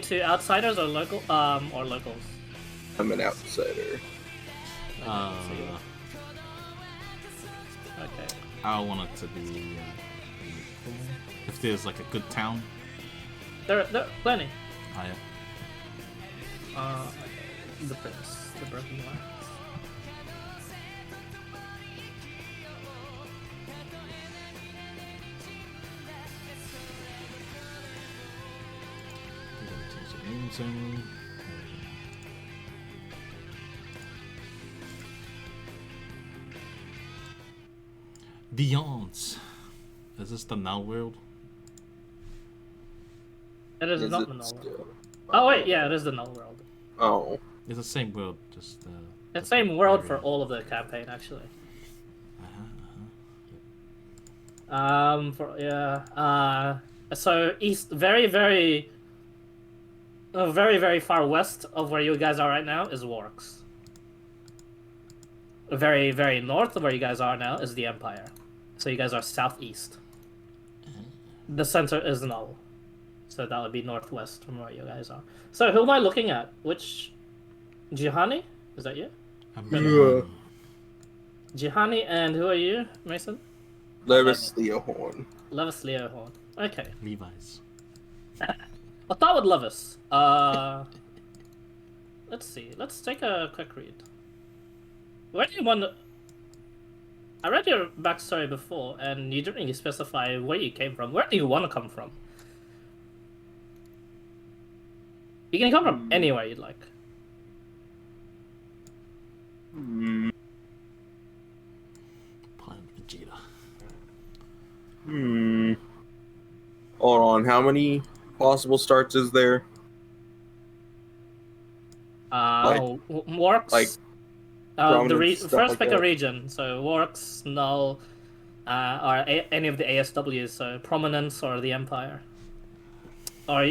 to outsiders or locals? I'm an outsider. Okay. I want it to be if there's like a good town. There plenty. Oh yeah. Okay. The Prince, the Broken Lands. Beyond. Is this the Null world? It is not the Null world. Oh wait, yeah, it is the Null world. Oh. It's the same world, just it's the same world for all of the campaign actually. So east, very far west of where you guys are right now is Warks. Very north of where you guys are now is the Empire. So you guys are southeast. The center is Null. So that would be northwest from where you guys are. So who am I looking at? Which... Juhani? Is that you? Yeah. Juhani, and who are you, Mason? Levis Leohorn. Levis Leohorn. Okay. Levi's. I'll start with Levis. Let's see. Let's take a quick read. Where do you want to... I read your backstory before, and you didn't really specify where you came from. Where do you want to come from? You can come from anywhere you'd like. Planet Vegeta. Hold on, how many possible starts is there? Warks. Like first pick a region. So Warks, Null, or any of the ASWs. So Prominence or the Empire. Or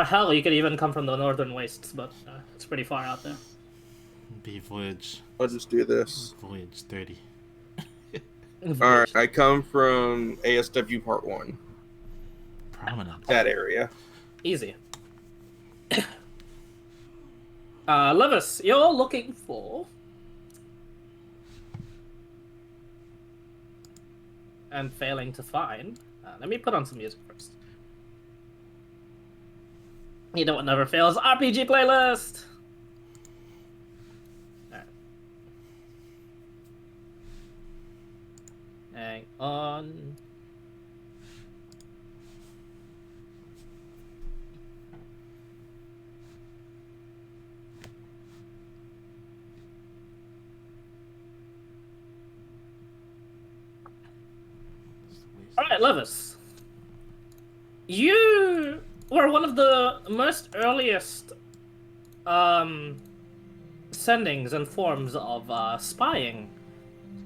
hell, you could even come from the Northern Wastes, but it's pretty far out there. B Voyage. I'll just do this. Voyage 30. Alright, I come from ASW Part 1. Prominent. That area. Easy. Levis, you're looking for... and failing to find... let me put on some music first. You know what never fails? RPG playlist! Alright. Hang on. Alright, Levis. You were one of the most earliest sendings and forms of spying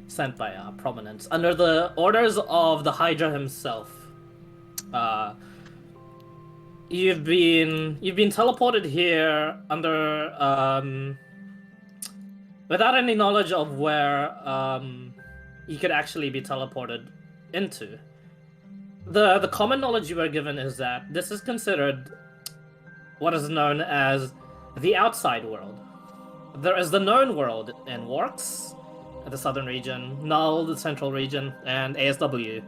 sent by Prominence under the orders of the Hydra himself. You've been teleported here under without any knowledge of where you could actually be teleported into. The common knowledge you were given is that this is considered what is known as the outside world. There is the known world in Warks, the southern region, Null, the central region, and ASW,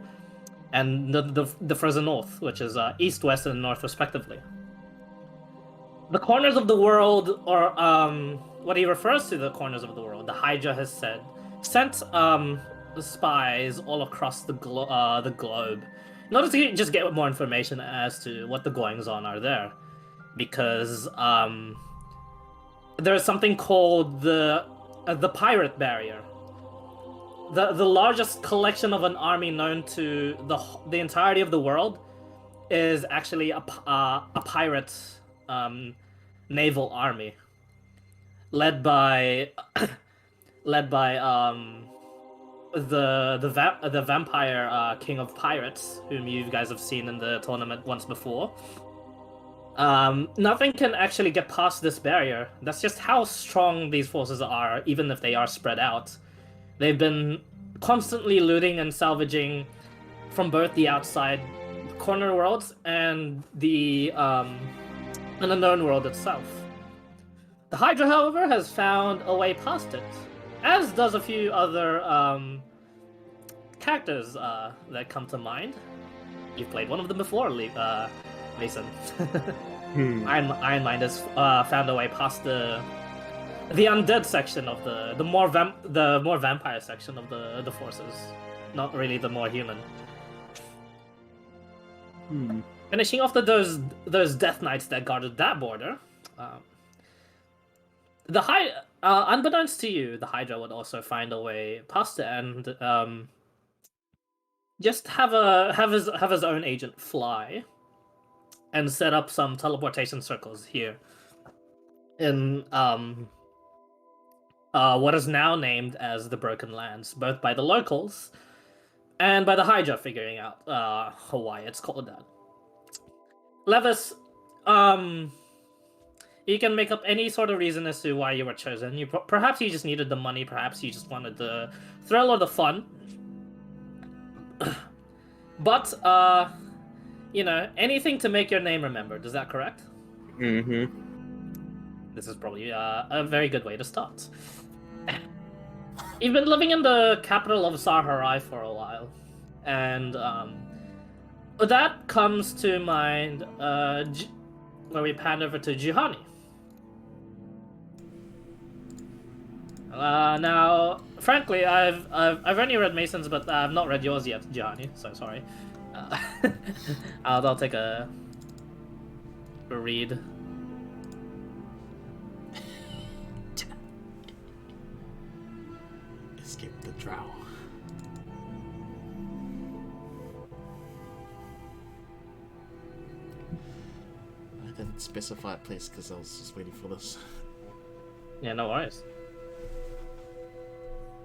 and the further north, which is east, west, and north, respectively. The corners of the world, or what he refers to the corners of the world, the Hydra has said, sent spies all across the globe in order to just get more information as to what the goings-on are there. Because there's something called the Pirate Barrier. The largest collection of an army known to the entirety of the world is actually a pirate naval army. Led by the vampire king of pirates, whom you guys have seen in the tournament once before. Nothing can actually get past this barrier. That's just how strong these forces are, even if they are spread out. They've been constantly looting and salvaging from both the outside corner worlds and the in the known world itself. The Hydra, however, has found a way past it, as does a few other characters that come to mind. You've played one of them before, Mason. Iron Mind has found a way past the undead section of the more vampire section of the forces, not really the more human. Finishing off those Death Knights that guarded that border. Unbeknownst to you, the Hydra would also find a way past it and just have his own agent fly and set up some teleportation circles here in what is now named as the Broken Lands, both by the locals and by the Hydra figuring out why it's called that. Levis, you can make up any sort of reason as to why you were chosen. Perhaps you just needed the money, perhaps you just wanted the thrill or the fun. But, anything to make your name remembered, is that correct? Mm-hmm. This is probably a very good way to start. You've been living in the capital of Saharai for a while, and that comes to mind where we pan over to Juhani. Now, frankly, I've only read Mason's, but I've not read yours yet, Juhani. So sorry. I'll take a read. Escape the drow. I didn't specify a place because I was just waiting for this. Yeah, no worries.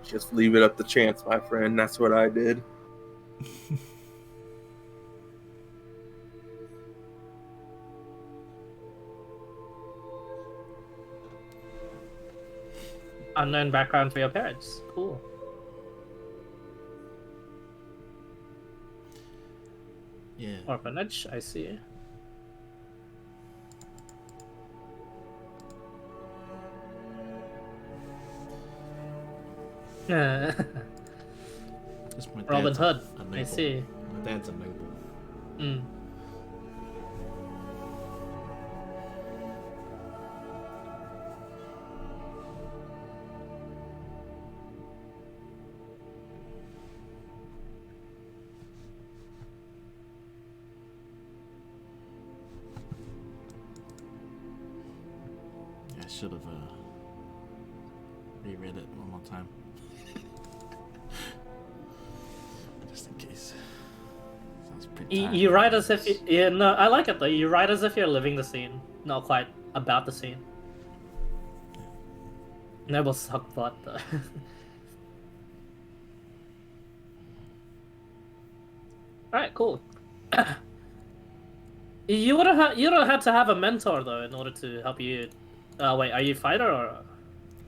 Just leave it up to chance, my friend. That's what I did. Unknown background for your parents. Cool. Yeah. Orphanage, I see. Just my Robin dad's Hood, a I noble. see. My dad's a noble. Mm. I should have reread it one more time. Just in case. Sounds pretty You write as if no, I like it though. You write as if you're living the scene, not quite about the scene. Noble suck butt though. Alright, cool. You would have had to have a mentor though in order to help you. Wait, are you fighter or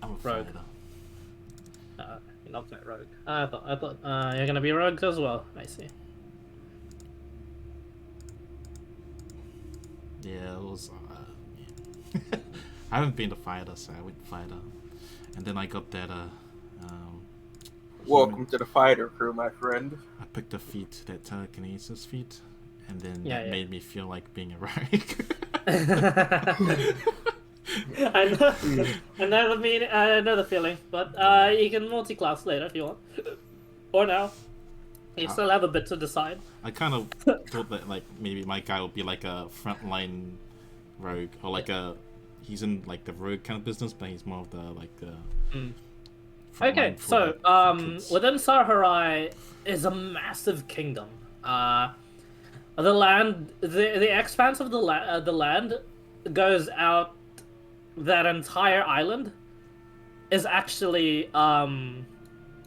I'm a rogue? fighter. You're not quite rogue. I thought you're gonna be rogue as well. I see. Yeah, it was. Yeah. I haven't been a fighter, so I went fighter, and then I got that. Welcome to the fighter crew, my friend. I picked a feat, that telekinesis feat, and then Yeah. made me feel like being a rogue. I know the feeling, but you can multi-class later if you want, or now. You still have a bit to decide. I kind of thought that like maybe my guy would be like a frontline rogue, or like he's in like the rogue kind of business, but he's more of the like Okay, frontline for, so like, kids. within Saharai is a massive kingdom. The land, the expanse of the land goes out. That entire island is actually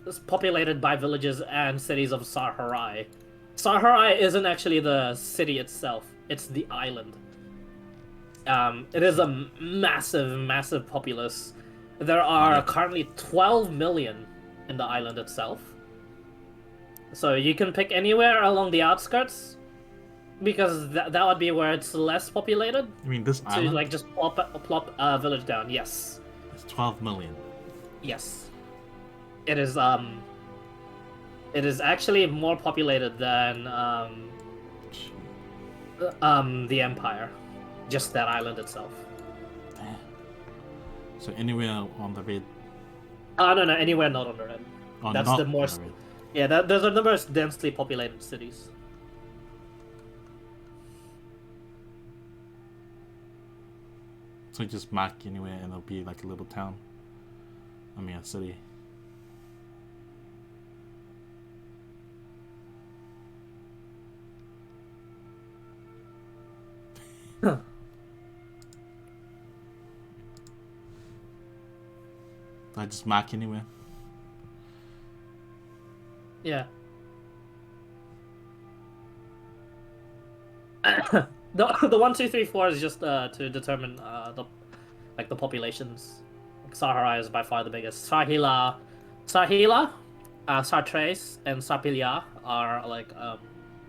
is populated by villages and cities of Saharai. Saharai isn't actually the city itself; it's the island. It is a massive populace. There are currently 12 million in the island itself. So you can pick anywhere along the outskirts, Because that would be where it's less populated. I mean, this To island like just plop a village down. Yes. is 12 million. Yes. It is actually more populated than the Empire. Just that island itself. Damn. So anywhere on the red. No, anywhere not on the red. Oh, That's not the on most. the red. Yeah, those are the most densely populated cities. So you just mark anywhere and it'll be like a little town. I mean, a city. Huh. I just mark anywhere. Yeah. the 1, 2, 3, 4 is just to determine the populations. Like Sahara is by far the biggest. Sahila, Sartres, and Sapilia are like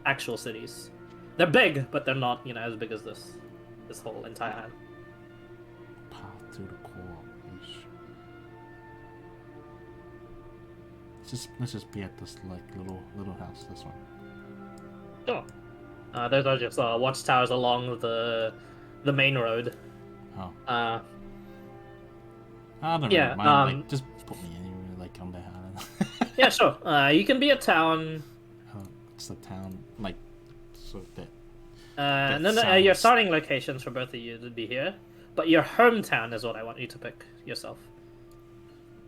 actual cities. They're big, but they're not as big as this whole entire island. Path to the core. Let's just be at this like little house. This one. Sure. Those are just watchtowers along the main road. Oh. Uh, I don't yeah, know. Mind, like, just put me anywhere, like on the island. yeah, sure. You can be a town. It's a town, like, so that. No, your starting locations for both of you would be here, but your hometown is what I want you to pick yourself.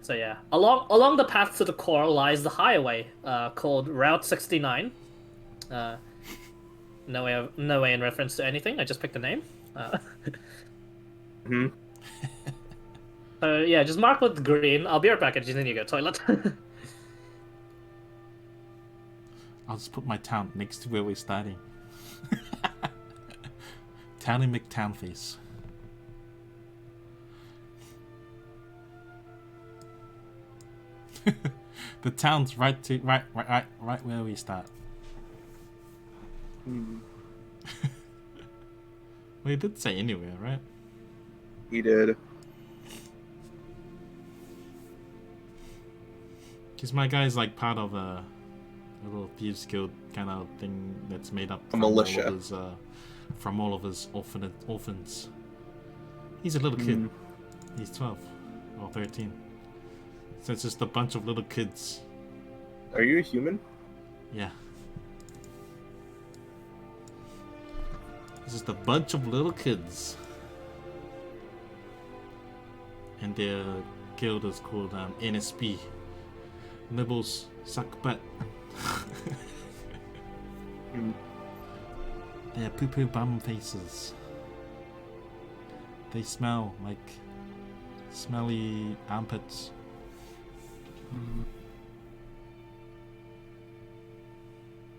So yeah, along the path to the core lies the highway, called Route 69. No way in reference to anything. I just picked a name. Hmm. So yeah, just mark with green. I'll be right back. I just need to go toilet. I'll just put my town next to where we're starting. Towny McTownface. The town's right where we start. Hmm. Well, you did say anywhere, right? He did. Because my guy's like part of a little thieves guild kind of thing that's made up A militia. From all of his orphans. He's a little kid. He's 12 or 13. So it's just a bunch of little kids. Are you a human? Yeah. It's just a bunch of little kids. And their guild is called NSB. Nibbles Suck Butt. They're poo-poo bum faces. They smell like smelly armpits.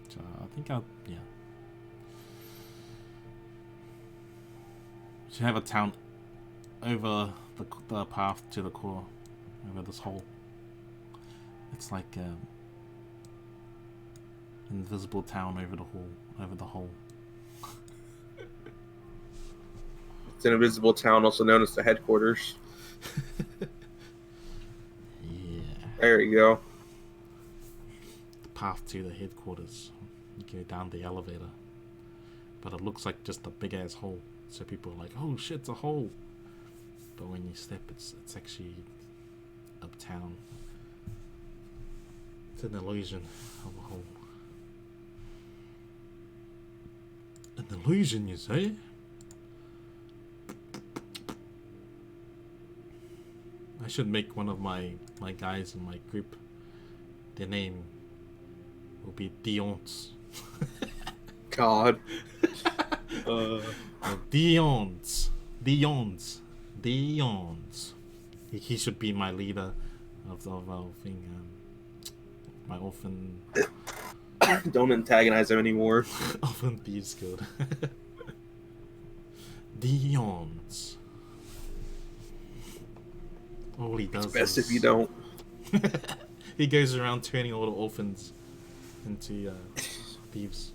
So I think yeah. Should have a town over the path to the core, over this hole. It's like an invisible town over the hole. It's an invisible town, also known as the headquarters. Yeah. There you go. The path to the headquarters. You go down the elevator. But it looks like just a big ass hole. So people are like, oh shit, it's a hole. But when you step, it's actually uptown. It's an illusion of a hole. An illusion, you say? I should make one of my guys in my group. Their name will be Dion's. God. Dion's. He should be my leader of our thing. My orphan. Don't antagonize him anymore. Orphan Thieves Guild. Dion's. All he does It's best is... if you don't. He goes around turning all the orphans into thieves.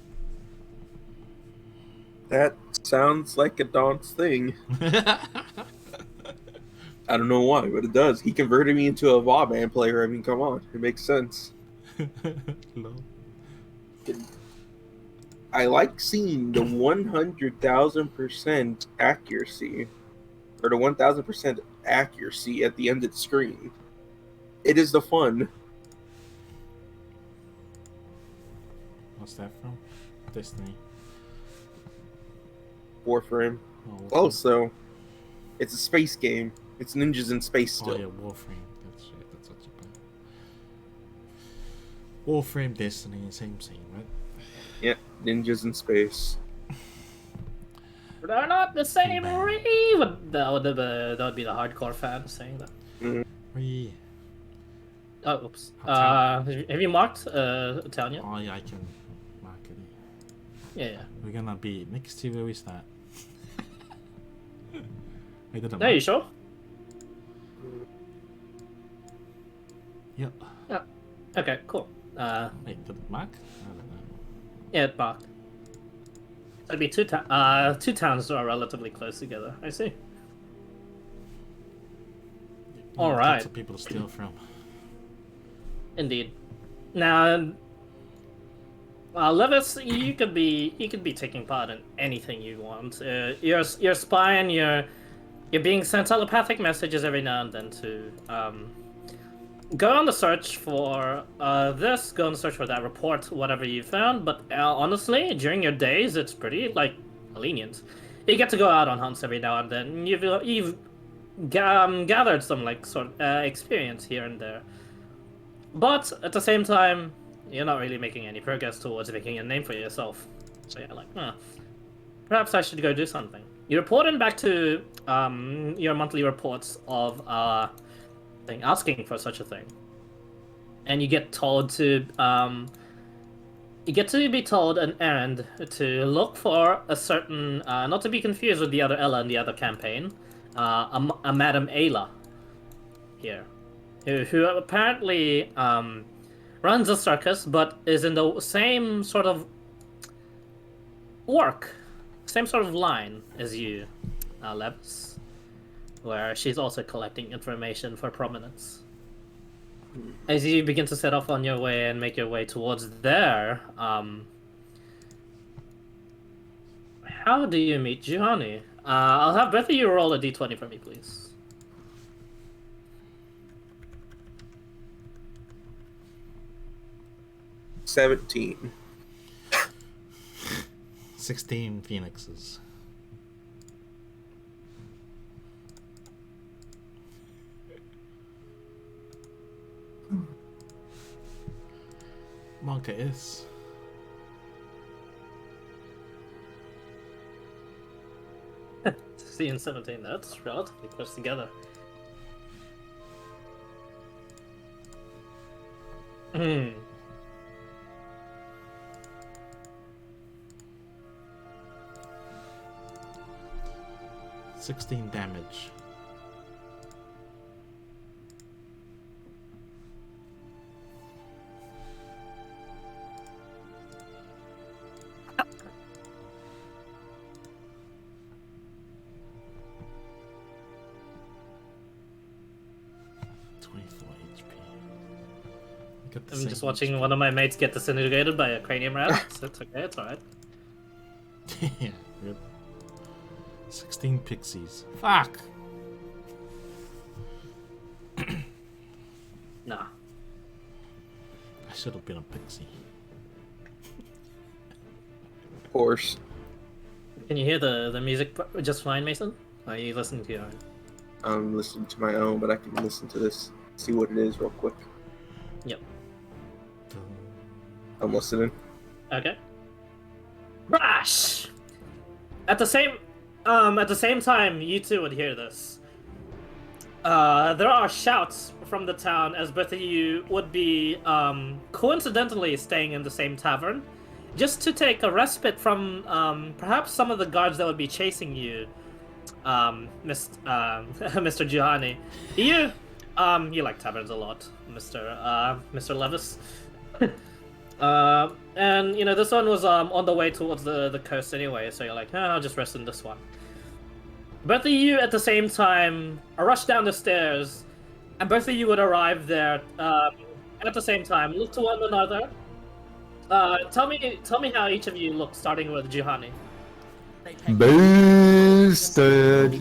That sounds like a Don's thing. I don't know why, but it does. He converted me into a VAW band player. I mean, come on. It makes sense. No. I like seeing the 100,000% accuracy, or the 1,000% accuracy at the end of the screen. It is the fun. What's that from? Destiny. Warframe. Oh, Also, it's a space game. It's ninjas in space still. Oh yeah, Warframe. That's right. That's what you play. Warframe, Destiny, same, right? Yeah, ninjas in space. They're not the same, Man. really. That would be the hardcore fan saying that. Yeah. Oh, oops. Town. Have you marked town yet? Oh yeah, I can mark it. Yeah. We're gonna be next to where we start. I did a Are you sure? Yep. Yeah. Okay, cool. Wait, did it mark? I don't know. Yeah, it marked. It'd be two towns that are relatively close together. I see. All right. Lots of people to steal from. Indeed. Now, Levis, you could be taking part in anything you want. You're spying. You're being sent telepathic messages every now and then to go on the search for this. Go on the search for that. Report whatever you found. But honestly, during your days, it's pretty lenient. You get to go out on hunts every now and then. You've gathered some experience here and there. But at the same time, you're not really making any progress towards making a name for yourself. So you're like, perhaps I should go do something. You report in back to your monthly reports of asking for such a thing, and you get told to be told an errand to look for a certain, not to be confused with the other Ella in the other campaign, a Madame Ayla here. Who apparently runs a circus, but is in the same sort of line as you, Levis, where she's also collecting information for prominence. As you begin to set off on your way and make your way towards there, how do you meet Juhani? I'll have both of you roll a d20 for me, please. 17. 16 phoenixes. Monka is. See, in 17, that's relatively close together. Hmm. 16 damage. I'm just watching one of my mates get disintegrated by a cranium rat. It's okay, it's alright. Yeah, good. 16 pixies. Fuck! Nah. I should have been a pixie. Of course. Can you hear the music just fine, Mason? Are you listening to your own? I'm listening to my own, but I can listen to this, see what it is real quick. Yep. I'm listening. Okay. Brash! At the same time, you two would hear this. There are shouts from the town as both of you would be coincidentally staying in the same tavern, just to take a respite from perhaps some of the guards that would be chasing you, Mr. Juhani. You like taverns a lot, Mr. Levis. And you know this one was on the way towards the coast anyway, so you're like, I'll just rest in this one. Both of you at the same time rush down the stairs, and both of you would arrive there at the same time. Look to one another. Tell me how each of you look, starting with Juhani. Boosted.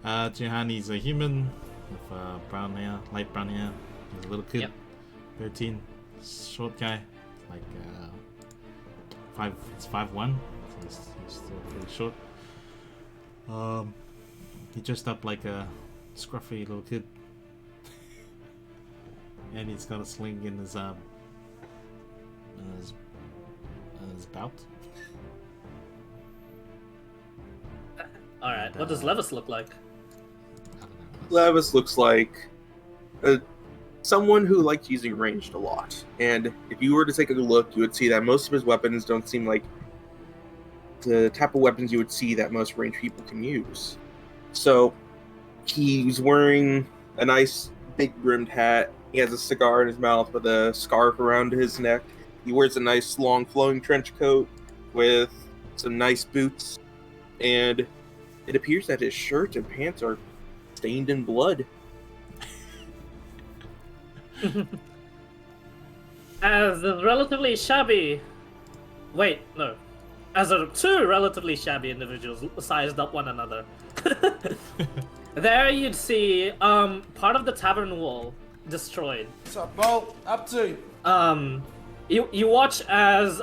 Juhani's a human with brown hair, light brown hair. He's a little kid, Yep. 13, short guy, like 5'1", so he's still pretty short. He dressed up like a scruffy little kid, and he's got a sling in his belt. All right. What does Levis look like? I don't know. Levis looks like someone who likes using ranged a lot. And if you were to take a look, you would see that most of his weapons don't seem like the type of weapons you would see that most ranged people can use. So he's wearing a nice big brimmed hat. He has a cigar in his mouth with a scarf around his neck. He wears a nice long flowing trench coat with some nice boots. And it appears that his shirt and pants are stained in blood. As a relatively shabby... Wait, no. As two relatively shabby individuals sized up one another. There you'd see part of the tavern wall destroyed. What's up, Bolt? Up to? You watch as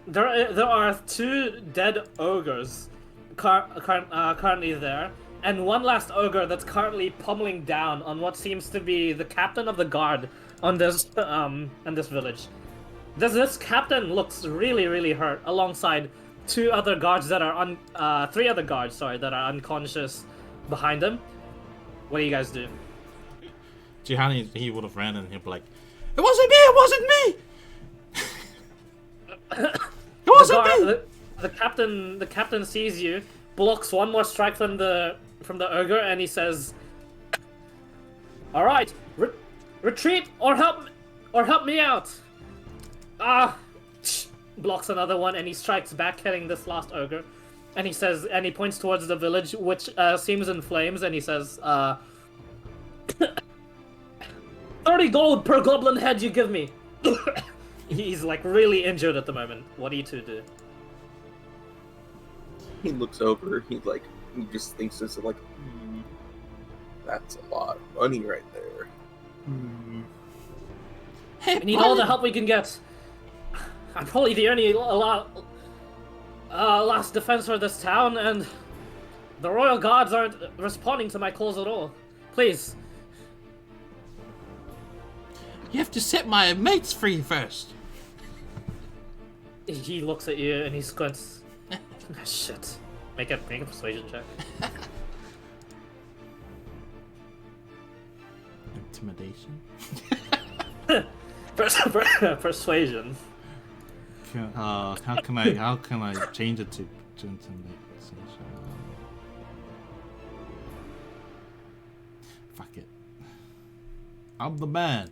there are two dead ogres currently there, and one last ogre that's currently pummeling down on what seems to be the captain of the guard on this village. This captain looks really hurt, alongside three other guards that are unconscious behind him. What do you guys do? Juhani, he would have ran and he'd be like, "It wasn't me! It wasn't me! It wasn't me!" The captain sees you, blocks one more strike from the ogre, and he says, "All right, retreat or help me out." Blocks another one, and he strikes back, hitting this last ogre. And he says, and he points towards the village, which seems in flames, and he says, 30 gold per goblin head you give me. He's like really injured at the moment. What do you two do? He looks over, he just thinks this is like, that's a lot of money right there. Hey, We need all the help we can get. I'm probably the only last defensor of this town, and the royal guards aren't responding to my calls at all. Please. you have to set my mates free first. He looks at you and he squints. Shit. Make a persuasion check. Intimidation. Persuasion. How can I change it to intimidation? Fuck it. I'm the man.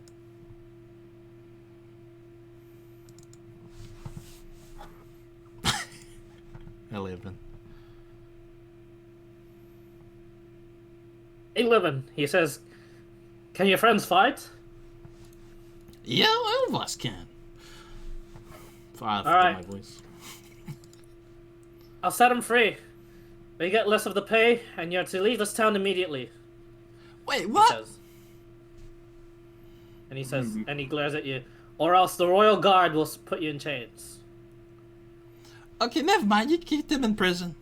Eleven. 11. He says, "Can your friends fight?" Yeah, all of us can. 5 All to right. my voice. I'll set them free. They get less of the pay, and you're to leave this town immediately. Wait, He what? says. And he says, and he glares at you, or else the royal guard will put you in chains. Okay, never mind. You keep them in prison.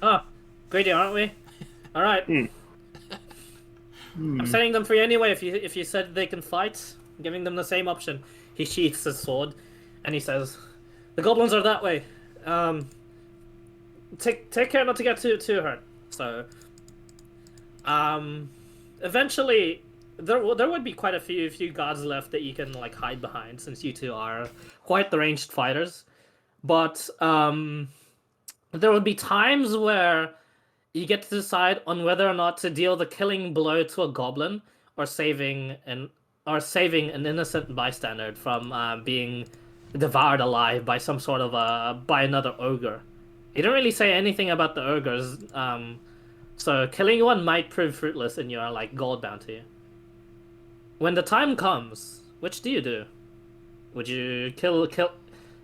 Ah, greedy, aren't we? All right. I'm setting them free anyway. If you said they can fight, I'm giving them the same option. He sheaths his sword, and he says, "The goblins are that way. Take care not to get too hurt." So, eventually, there would be quite a few guards left that you can like hide behind, since you two are quite the ranged fighters. But there would be times where you get to decide on whether or not to deal the killing blow to a goblin or saving or saving an innocent bystander from being devoured alive by some sort of by another ogre. He didn't really say anything about the ogres, so killing one might prove fruitless in your like gold bounty. When the time comes, which do you do? Would you go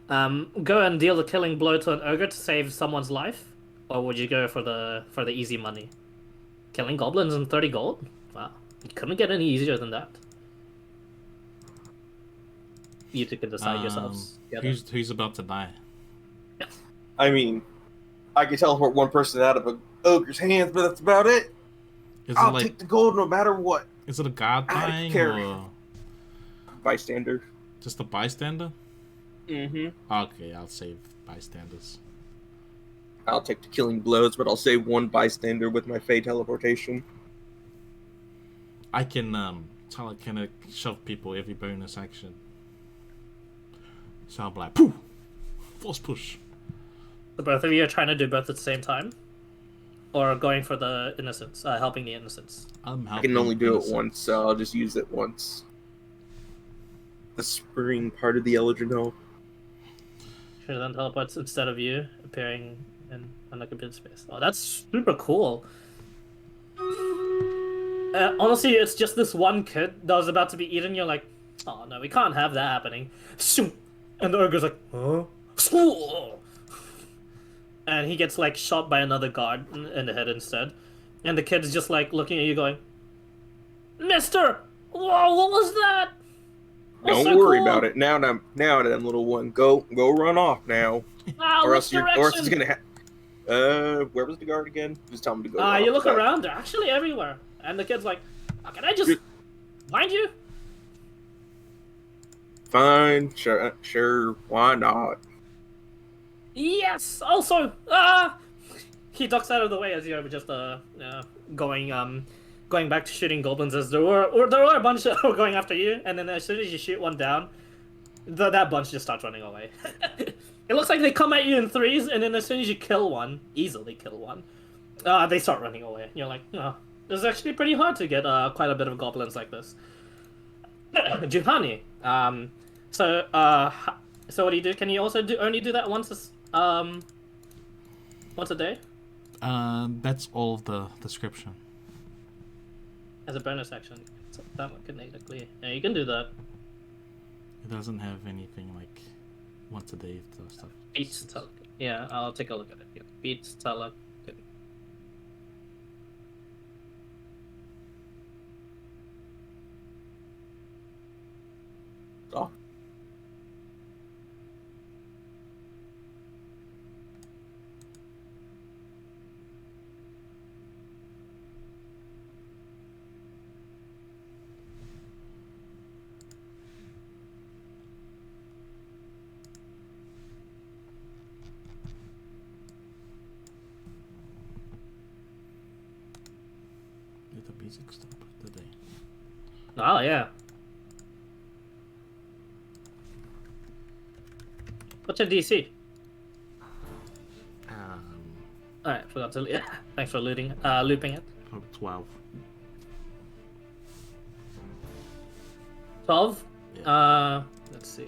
and deal the killing blow to an ogre to save someone's life, or would you go for the easy money? Killing goblins and 30 gold? Wow, you couldn't get any easier than that. You two can decide yourselves. Who's about to die? I mean, I can teleport one person out of an ogre's hands, but that's about it. I'll take the gold no matter what. Is it a guard I don't dying care. or Bystander. just a bystander? Mm-hmm. Okay, I'll save bystanders. I'll take the killing blows, but I'll save one bystander with my Fey teleportation. I can telekinetic shove people every bonus action. So I'll be like, poof! Force push. The both of you are trying to do both at the same time? Or going for the innocents, helping the innocents? I can only do it once, so I'll just use it once. The spring part of the Eldrinal. Sure, then teleports instead of you appearing in unoccupied space. Oh, that's super cool. Honestly, it's just this one kid that was about to be eaten. You're like, oh no, we can't have that happening. And the ogre's like, huh? And he gets like shot by another guard in the head instead. And the kid's just like looking at you going, Mister! Whoa, what was that? That's Don't so worry cool. about it. Now, then, little one, go run off now, or else it's gonna. Where was the guard again? Just tell him to go. You look around; they're actually everywhere. And the kid's like, "Can I just find you?" Fine, sure, why not? Yes. Also, he ducks out of the way as you're just going back to shooting goblins. As there were a bunch that were going after you, and then as soon as you shoot one down, that bunch just starts running away. It looks like they come at you in threes, and then as soon as you easily kill one, they start running away. And you're like, oh, it's actually pretty hard to get quite a bit of goblins like this. Juhani, so what do you do? Can you also only do that once a day? That's all of the description. As a bonus action, so that one kinetically. Yeah, you can do that. It doesn't have anything like once a day stuff. Beats tele. Yeah, I'll take a look at it. Yeah. Beats tele. Oh. The basic stuff today. Oh yeah. What's your DC? Alright, forgot to. Yeah, thanks for looping it. 12. 12. Yeah. Let's see.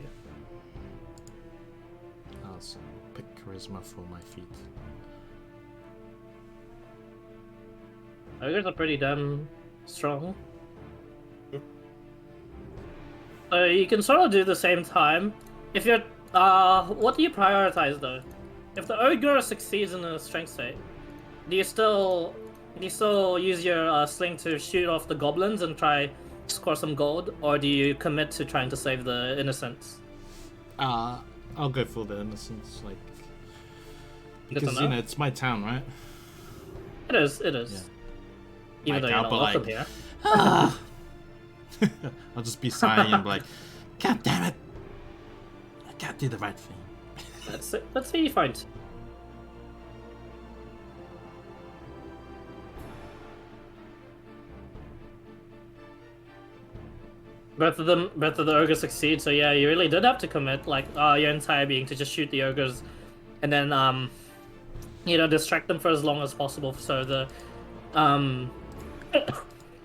I'll also pick charisma for my feet. Ogres are pretty damn strong. So you can sort of do the same time. If you're, what do you prioritize though? If the ogre succeeds in a strength save, do you still use your sling to shoot off the goblins and try to score some gold, or do you commit to trying to save the innocents? I'll go for the innocents, like Good to because know. you know it's my town, right? It is. Yeah. Even though you're not welcome here. I'll just be sighing and be like, God damn it! I can't do the right thing. Let's see you find. Both of the ogres succeed, so yeah, you really did have to commit, like, your entire being to just shoot the ogres, and then, distract them for as long as possible, so the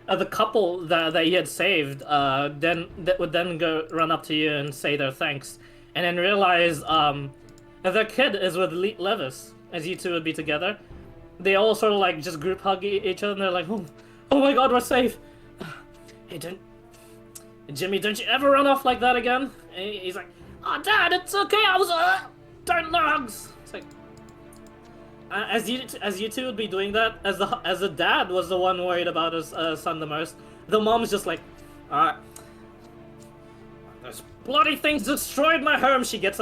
the couple that he had saved would then go run up to you and say their thanks, and then realize that their kid is with Levis, as you two would be together. They all sort of like just group hug each other, and they're like, oh my god, we're safe. Hey, Jimmy, don't you ever run off like that again? And he's like, oh, Dad, it's okay, I was, don't hugs. It's like, as you two would be doing that, as the dad was the one worried about his son the most, the mom's just like, those bloody things destroyed my home. She gets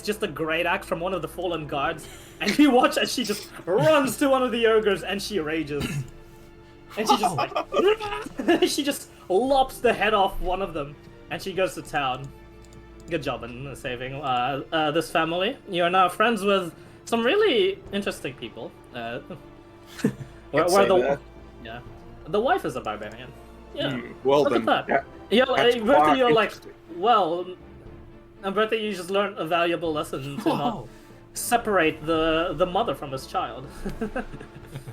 just a great axe from one of the fallen guards, and you watch as she just runs to one of the ogres and she rages. And she just like she just lops the head off one of them, and she goes to town. Good job in saving this family. You are now friends with some really interesting people. Where the wife is a barbarian. Yeah. Well look then, at that. You're like, well, Bertha, you just learned a valuable lesson to not separate the mother from his child.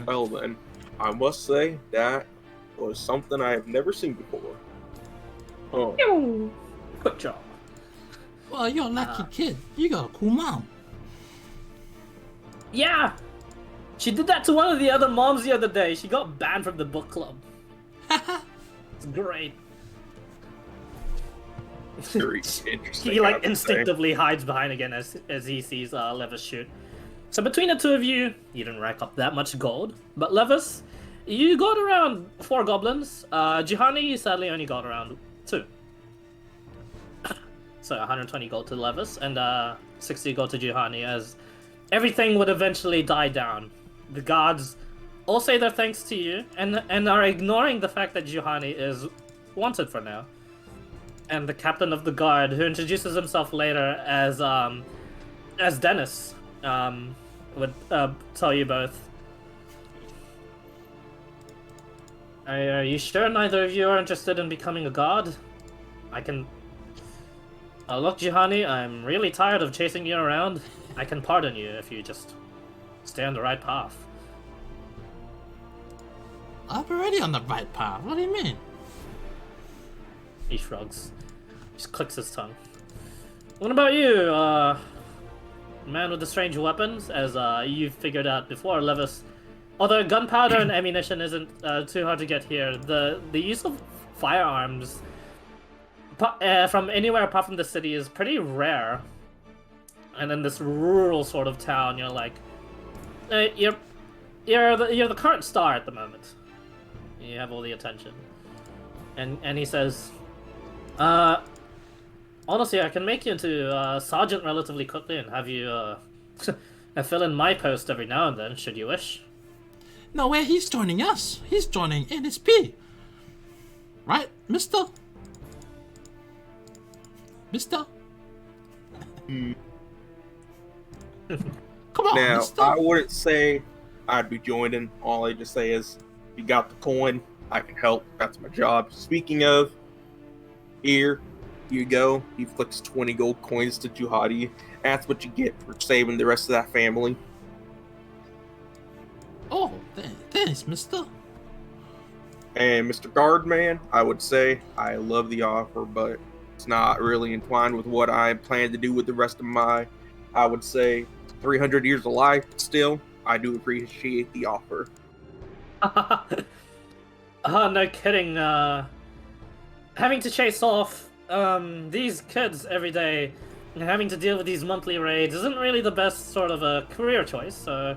well then, I must say that was something I have never seen before. Oh. Quick job. Well, you're a lucky kid. You got a cool mom. Yeah! She did that to one of the other moms the other day. She got banned from the book club. It's great. Very interesting. He like instinctively hides behind again as he sees Levis shoot. So between the two of you, you didn't rack up that much gold. But Levis, you got around 4 goblins. Juhani, you sadly only got around 2. So 120 gold to Levis and 60 gold to Juhani, as everything would eventually die down. The guards all say their thanks to you and are ignoring the fact that Juhani is wanted for now. And the captain of the guard, who introduces himself later as Dennis, would tell you both. Are you sure neither of you are interested in becoming a god? I can... look, Juhani, I'm really tired of chasing you around. I can pardon you if you just stay on the right path. I'm already on the right path. What do you mean? He shrugs. Just clicks his tongue. What about you, man with the strange weapons? As you figured out before, Levis. Although gunpowder and ammunition isn't too hard to get here, the use of firearms from anywhere apart from the city is pretty rare. And in this rural sort of town, you're like, you're the current star at the moment. You have all the attention. And he says, honestly, I can make you into sergeant relatively quickly and have you fill in my post every now and then, should you wish. No way, he's joining us. He's joining NSP. Right, mister? Mister? Come on, Now, mister. I wouldn't say I'd be joining. All I just say is, you got the coin, I can help. That's my job. Speaking of, here you go. He flicks 20 gold coins to Juhani. That's what you get for saving the rest of that family. Oh, thanks, mister. And Mr. Guardman, I would say I love the offer, but it's not really entwined with what I plan to do with the rest of my, I would say, 300 years of life. But still, I do appreciate the offer. No kidding. Having to chase off these kids every day and having to deal with these monthly raids isn't really the best sort of a career choice, so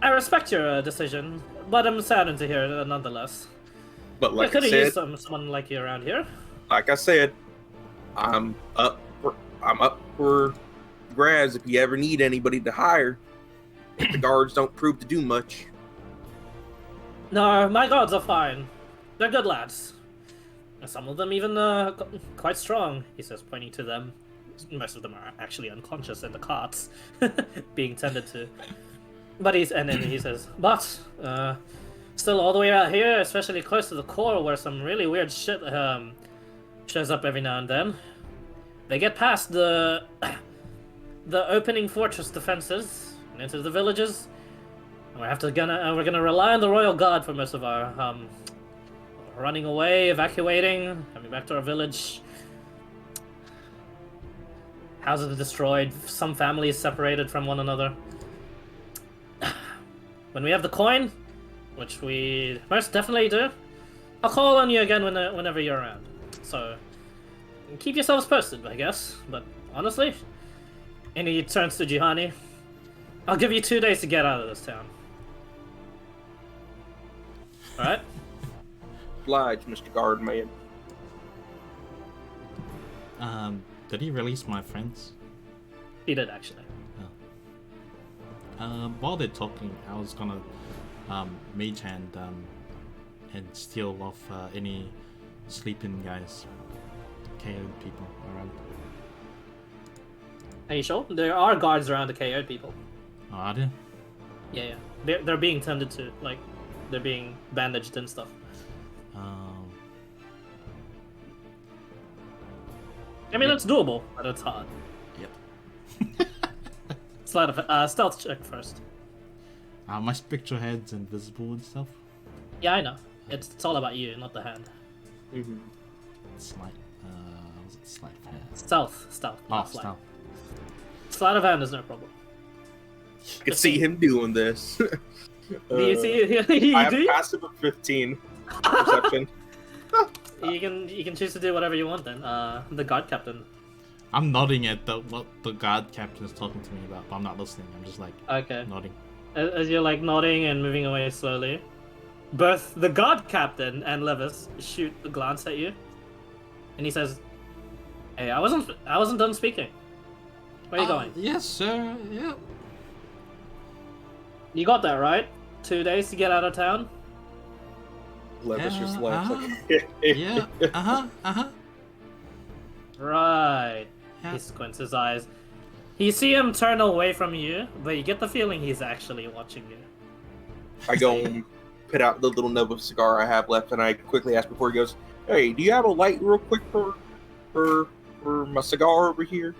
I respect your decision, but I'm saddened to hear it nonetheless. But I like could I have said, used someone like you around here. like I said, I'm up for grabs if you ever need anybody to hire. The guards don't prove to do much. No, my guards are fine. They're good lads. Some of them even quite strong, he says, pointing to them. Most of them are actually unconscious in the carts, being tended to. But then he says, but still all the way out here, especially close to the core, where some really weird shit shows up every now and then. They get past the opening fortress defenses and into the villages. And we're gonna rely on the royal guard for most of our running away, evacuating, coming back to our village. Houses destroyed, some families separated from one another. When we have the coin, which we most definitely do, I'll call on you again whenever you're around. So, keep yourselves posted, I guess. But honestly, and he turns to Juhani, I'll give you 2 days to get out of this town. Alright? Oblige, Mr. Guardman. Did he release my friends? He did, actually. While they're talking, I was gonna mage hand and steal off any sleeping guys, KO'd people around. Are you sure? There are guards around the KO people. Oh, are there? Yeah. They're being tended to, like, they're being bandaged and stuff. I mean, it's doable, but it's hard. Yep. Stealth check first. My spectral head's invisible and stuff. Yeah, I know. It's all about you, not the hand. Mm-hmm. Sleight. Was it sleight of hand? Stealth. Oh, Not sleight. stealth. Sleight of hand is no problem. I can see him doing this. Do you see? I have You do? passive of 15 perception. You can choose to do whatever you want then. The guard captain. I'm nodding at what the guard captain is talking to me about, but I'm not listening. I'm just like Okay. nodding. As you're like nodding and moving away slowly, both the guard captain and Levis shoot a glance at you, and he says, "Hey, I wasn't done speaking. Where are you going? Yes, sir. Yeah. You got that right? 2 days to get out of town? Levis just Yeah, laughs like, Yeah. Right." Yeah. He squints his eyes. You see him turn away from you, but you get the feeling he's actually watching you. I go and put out the little nub of cigar I have left, and I quickly ask before he goes, "Hey, do you have a light real quick for my cigar over here?"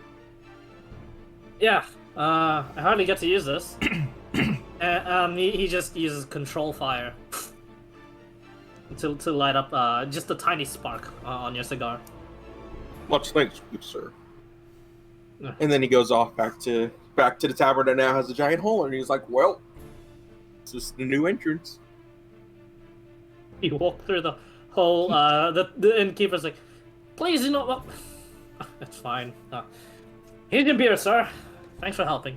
Yeah, I hardly get to use this. He just uses control fire to light up just a tiny spark on your cigar. Much thanks, good sir. Yeah. And then he goes off back to the tavern that now has a giant hole, and he's like, "Well, it's just the new entrance." You walk through the hole. The innkeeper's like, "Please, you know what? That's fine. Here's your beer, sir. Thanks for helping."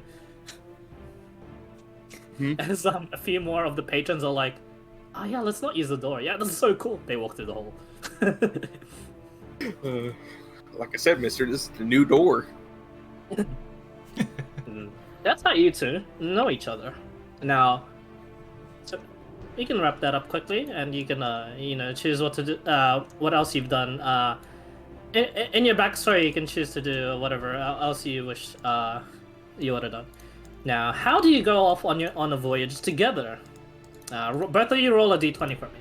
As a few more of the patrons are like, "Oh yeah, let's not use the door. Yeah, this is so cool." They walk through the hole. Like I said, mister, this is the new door. That's how you two know each other. Now, so you can wrap that up quickly, and you can, choose what to do. What else you've done. In your backstory, you can choose to do whatever else you wish you would have done. Now, how do you go off on a voyage together? Both of you roll a d20 for me.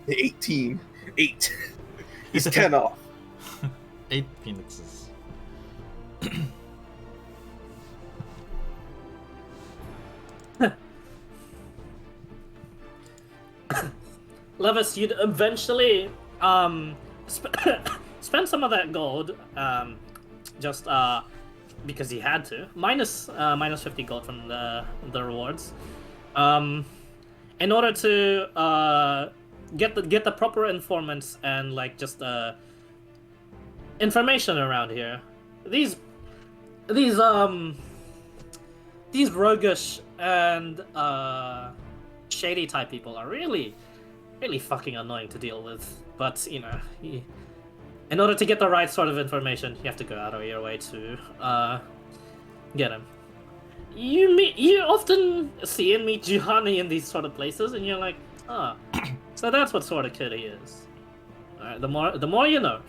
18. 8. He's 10 off. 8 phoenixes. Levis, you'd eventually spend some of that gold, just because he had to, minus 50 gold from the rewards, in order to get the proper informants and like just information around here. These roguish and shady type people are really fucking annoying to deal with. But in order to get the right sort of information, you have to go out of your way to get them. You often see and meet Juhani in these sort of places, and you're like, ah, so that's what sort of kid he is. Alright, the more you know.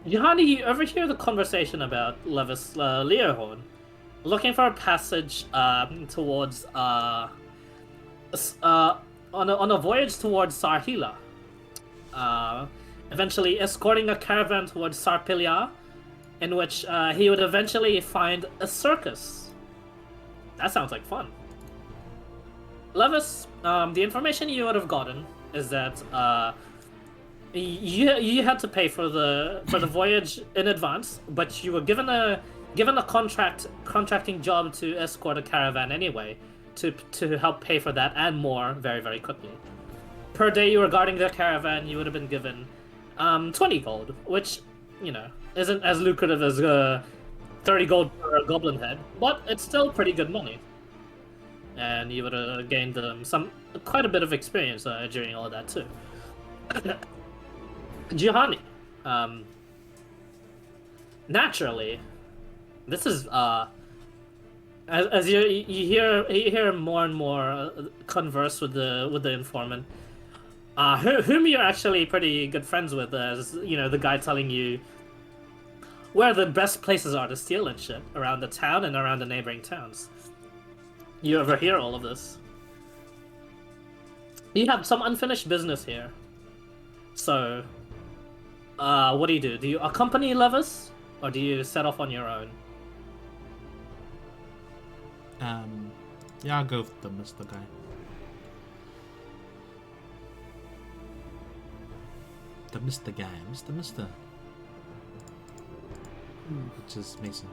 Juhani, you overhear the conversation about Levis Leohorn looking for a passage towards on a voyage towards Sarhila. Eventually escorting a caravan towards Sarpilia, in which he would eventually find a circus. That sounds like fun. Levis, the information you would have gotten is that you had to pay for the voyage in advance, but you were given a contracting job to escort a caravan anyway, to help pay for that and more very, very quickly. Per day you were guarding the caravan, you would have been given 20 gold, which, you know, isn't as lucrative as 30 gold per goblin head, but it's still pretty good money. And you would have gained quite a bit of experience during all of that too. Juhani, naturally, this is as you hear more and more converse with the informant, whom you're actually pretty good friends with, as you know, the guy telling you where the best places are to steal and shit around the town and around the neighboring towns. You overhear all of this. You have some unfinished business here. So, what do you do? Do you accompany Levis, or do you set off on your own? Yeah, I'll go with the Mr. guy. The Mr. guy, Mr. Which is Mason.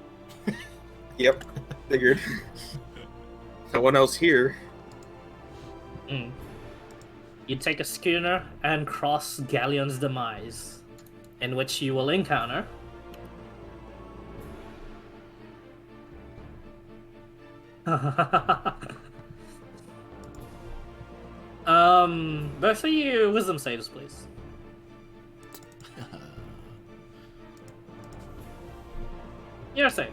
Yep, figured. No one else here. You take a schooner and cross Galleon's Demise, in which you will encounter both of you wisdom saves, please. You're safe.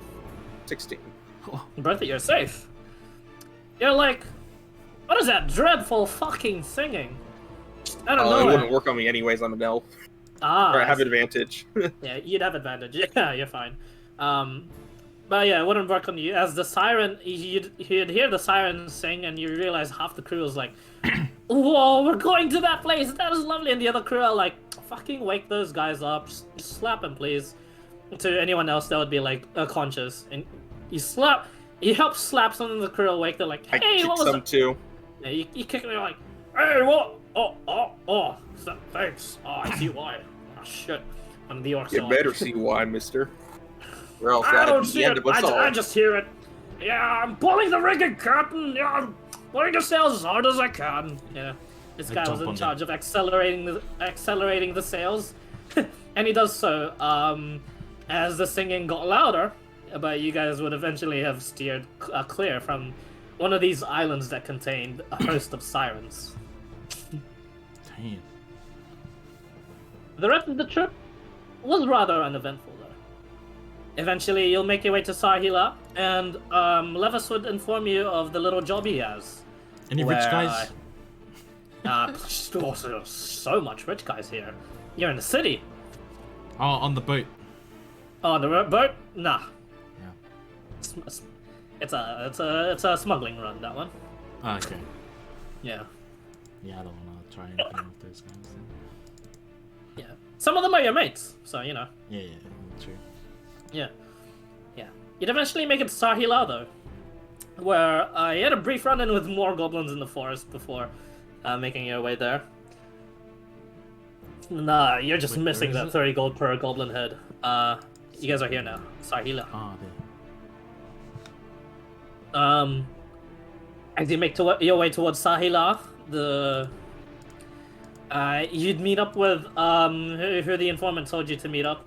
16. Both of you are safe. You're like, what is that dreadful fucking singing? I don't know. It wouldn't work on me anyways. I'm an elf. Ah, Or I have advantage. yeah, you'd have advantage. Yeah, you're fine. But yeah, it wouldn't work on you. As the siren, you'd hear the siren sing, and you realize half the crew is like, "Whoa, we're going to that place. That is lovely." And the other crew are like, "Fucking wake those guys up. Just slap them, please." To anyone else, that would be like conscious. And you help slap some of the crew awake. They're like, I "Hey, kick what was some that?" too. Yeah, you kick them. You're like, "Hey, what? Oh, thanks. Oh, I see why. Oh shit." And the orcs You are better like, see why, mister. Or else I that'll don't be see the end it. of us all. I just hear it. Yeah, I'm pulling the rigging curtain. Yeah, I'm pulling the sails as hard as I can. Yeah, this guy was in charge of accelerating the sails, and he does so. As the singing got louder, but you guys would eventually have steered clear from one of these islands that contained a host of sirens. Damn. The rest of the trip was rather uneventful, though. Eventually, you'll make your way to Sahila, and Levis would inform you of the little job he has. Any rich guys? So much rich guys here. You're in the city. Oh, on the boat. Oh, on the boat? Nah. Yeah. It's a smuggling run, that one. Oh, okay. Yeah. Yeah, I don't want to try anything with those guys. Then. Yeah. Some of them are your mates, so you know. Yeah, true. Yeah. You'd eventually make it to Sahila, though, where you had a brief run-in with more goblins in the forest before making your way there. Nah, you're just missing that 30 gold per goblin head. You guys are here now. Sahila. Oh, there. As you make your way towards Sahila, you'd meet up with who the informant told you to meet up.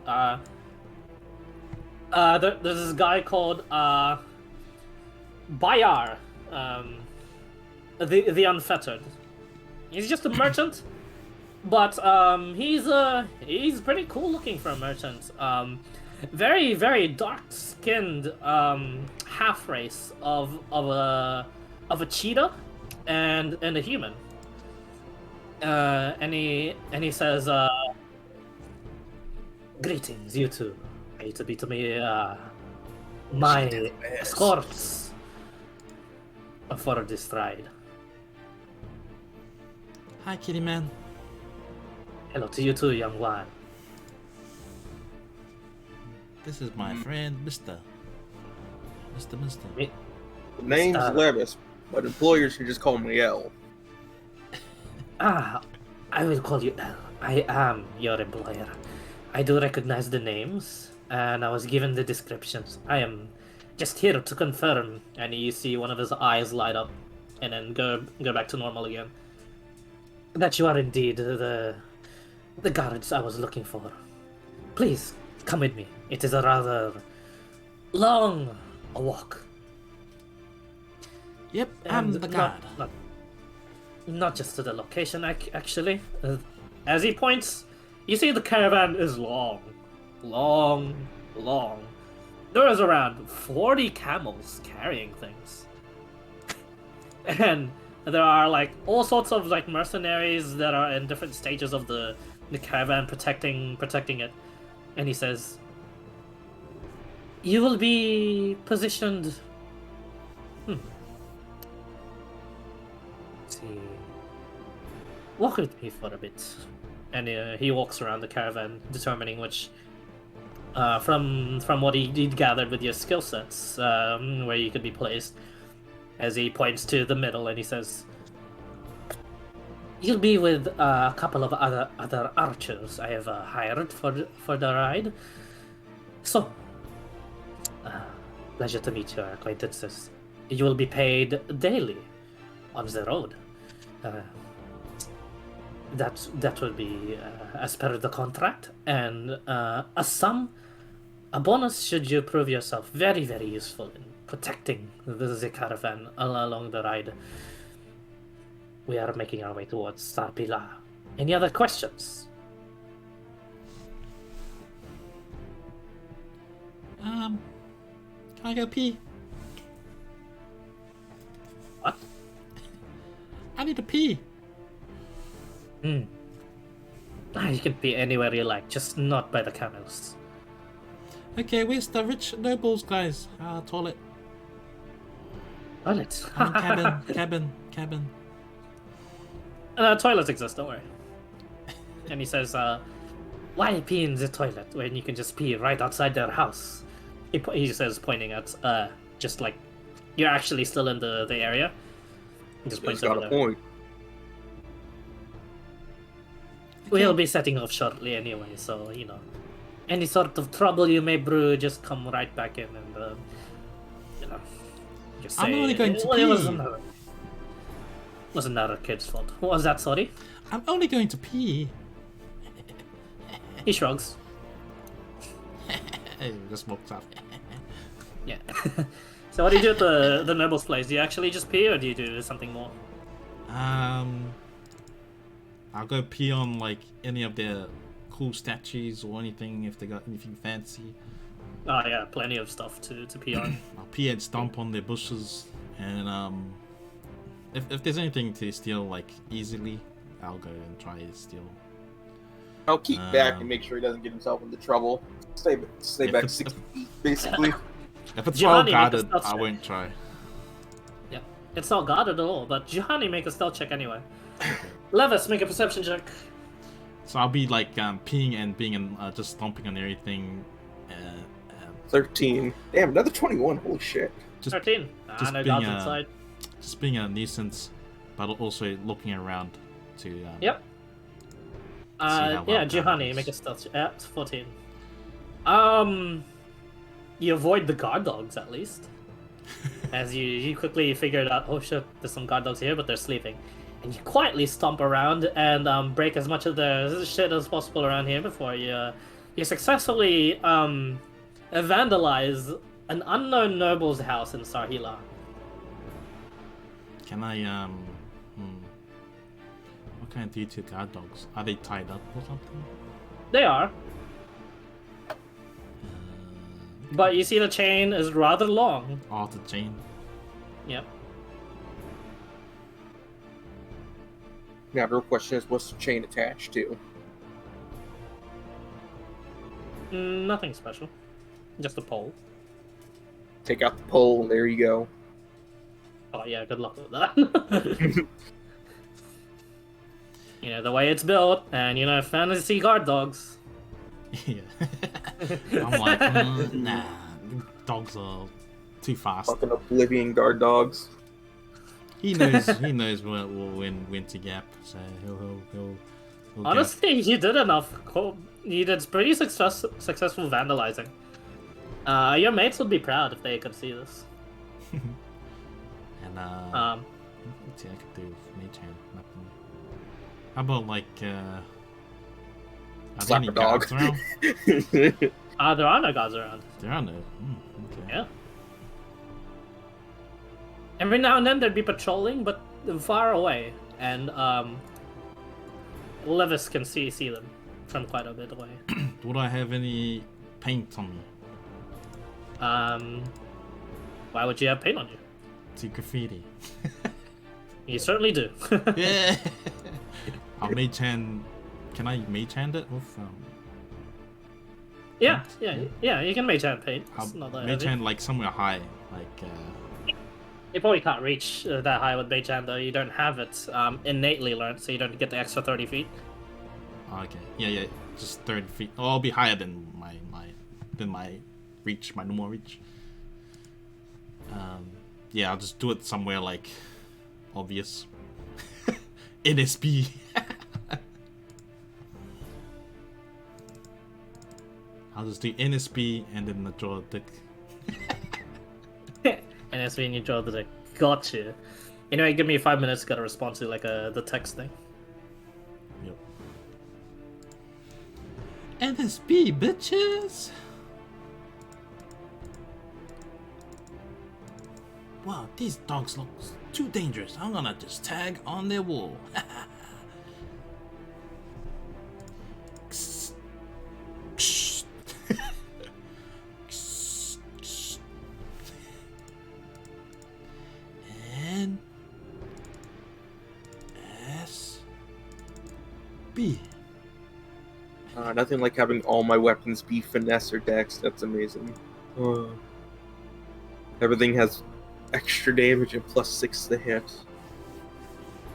There's this guy called Bayar, the Unfettered. He's just a merchant, but he's pretty cool looking for a merchant. Very, very dark-skinned half race of a cheetah and a human. And he says, "Greetings, you two. Are you to be to me my escorts for this ride?" Hi, kitty man. Hello to you too, young one. This is my friend, Mister. Name's Levis. Levis. but employers can just call me L. Ah, I will call you L. I am your employer. I do recognize the names, and I was given the descriptions. I am just here to confirm. And you see one of his eyes light up, and then go back to normal again. That you are indeed the guards I was looking for. Please come with me. It is a rather long walk. Yep, I'm And the guard. Not just to the location, actually. As he points, you see the caravan is long. There is around 40 camels carrying things. And there are like all sorts of like mercenaries that are in different stages of the caravan protecting it. And he says, you will be positioned. Let's see. Walk with me for a bit. And he walks around the caravan, determining which, from what he'd gathered with your skill sets, where you could be placed. As he points to the middle, and he says, "You'll be with a couple of other archers I have hired for the ride. So, pleasure to meet your acquaintances. You will be paid daily on the road. That will be as per the contract, and a bonus should you prove yourself very, very useful in protecting the caravan along the ride. We are making our way towards Sarpila. Any other questions?" Can I go pee? What? I need to pee. You can be anywhere you like, just not by the camels. Okay, where's the rich nobles, guys? Toilet. Toilets. Cabin. Toilets exist, don't worry. And he says, why pee in the toilet when you can just pee right outside their house? He says, pointing at, just like, you're actually still in the area. He just points He's got over a there. point. We'll be setting off shortly anyway, so, you know. Any sort of trouble you may brew, just come right back in and, you know. Just say, I'm only going to "Well, pee." It was another kid's fault. What was that, sorry? I'm only going to pee. He shrugs. Just walks up. Yeah. So what do you do at the noble's place? Do you actually just pee, or do you do something more? I'll go pee on like any of their cool statues or anything if they got anything fancy. Oh yeah, plenty of stuff to pee on. I'll pee and stomp on their bushes, and if there's anything to steal like easily, I'll go and try to steal. I'll keep back and make sure he doesn't get himself into trouble. Stay back 6 feet, basically. If it's Juhani, well make a guarded, stealth I check. won't try. Yeah, it's not guarded at all. But Juhani, make a stealth check anyway. Levis, make a perception check. So I'll be like peeing and being just stomping on everything. 13. Damn, another 21. Holy shit. Just 13. just No being guards a- inside. just being a nuisance, but also looking around to. Yep. how well Yeah, guarded Juhani, it is. make a stealth check. Yeah, it's 14. You avoid the guard dogs at least. As you quickly figured out, oh shit, there's some guard dogs here, but they're sleeping. And you quietly stomp around and break as much of the shit as possible around here before you successfully vandalize an unknown noble's house in Sarhila. Can I what can I do to guard dogs? Are they tied up or something? They are, but you see the chain is rather long. Oh, the chain. Yep. Now, the real question is, what's the chain attached to? Nothing special. Just a pole. Take out the pole, and there you go. Oh yeah, good luck with that. You know, the way it's built, and you know, fantasy guard dogs. Yeah. I'm like, nah, dogs are too fast. Fucking Oblivion guard dogs. He knows we'll win Winter Gap, so he'll Honestly, you did enough. You did pretty successful vandalizing. Your mates would be proud if they could see this. And let's see, I could do mage hand, nothing. How about like are there any Slap a dog. guards around? There are no guards around. There are no. Okay. Yeah. Every now and then they'd be patrolling, but far away, and Levis can see them from quite a bit away. Would I have any paint on me? Why would you have paint on you? To graffiti. You certainly do. Yeah. I'll mage hand. Can I mage hand it with Yeah, you can mage hand paint. It's I'll not that mage heavy. hand like somewhere high, like You probably can't reach that high with mage hand though. You don't have it innately learned, so you don't get the extra 30 feet. okay, yeah, just 30 feet. Oh, I'll be higher than my reach, my normal reach. Yeah, I'll just do it somewhere like obvious. NSB. I'll just do NSB and then draw a dick. And that's when you draw the deck. Gotcha. Anyway, give me 5 minutes to get a response to like the text thing. Yep. NSB, bitches! Wow, these dogs look too dangerous. I'm gonna just tag on their wall. And S B. Nothing like having all my weapons be finesse or dex. That's amazing. Everything has extra damage and +6 to hit.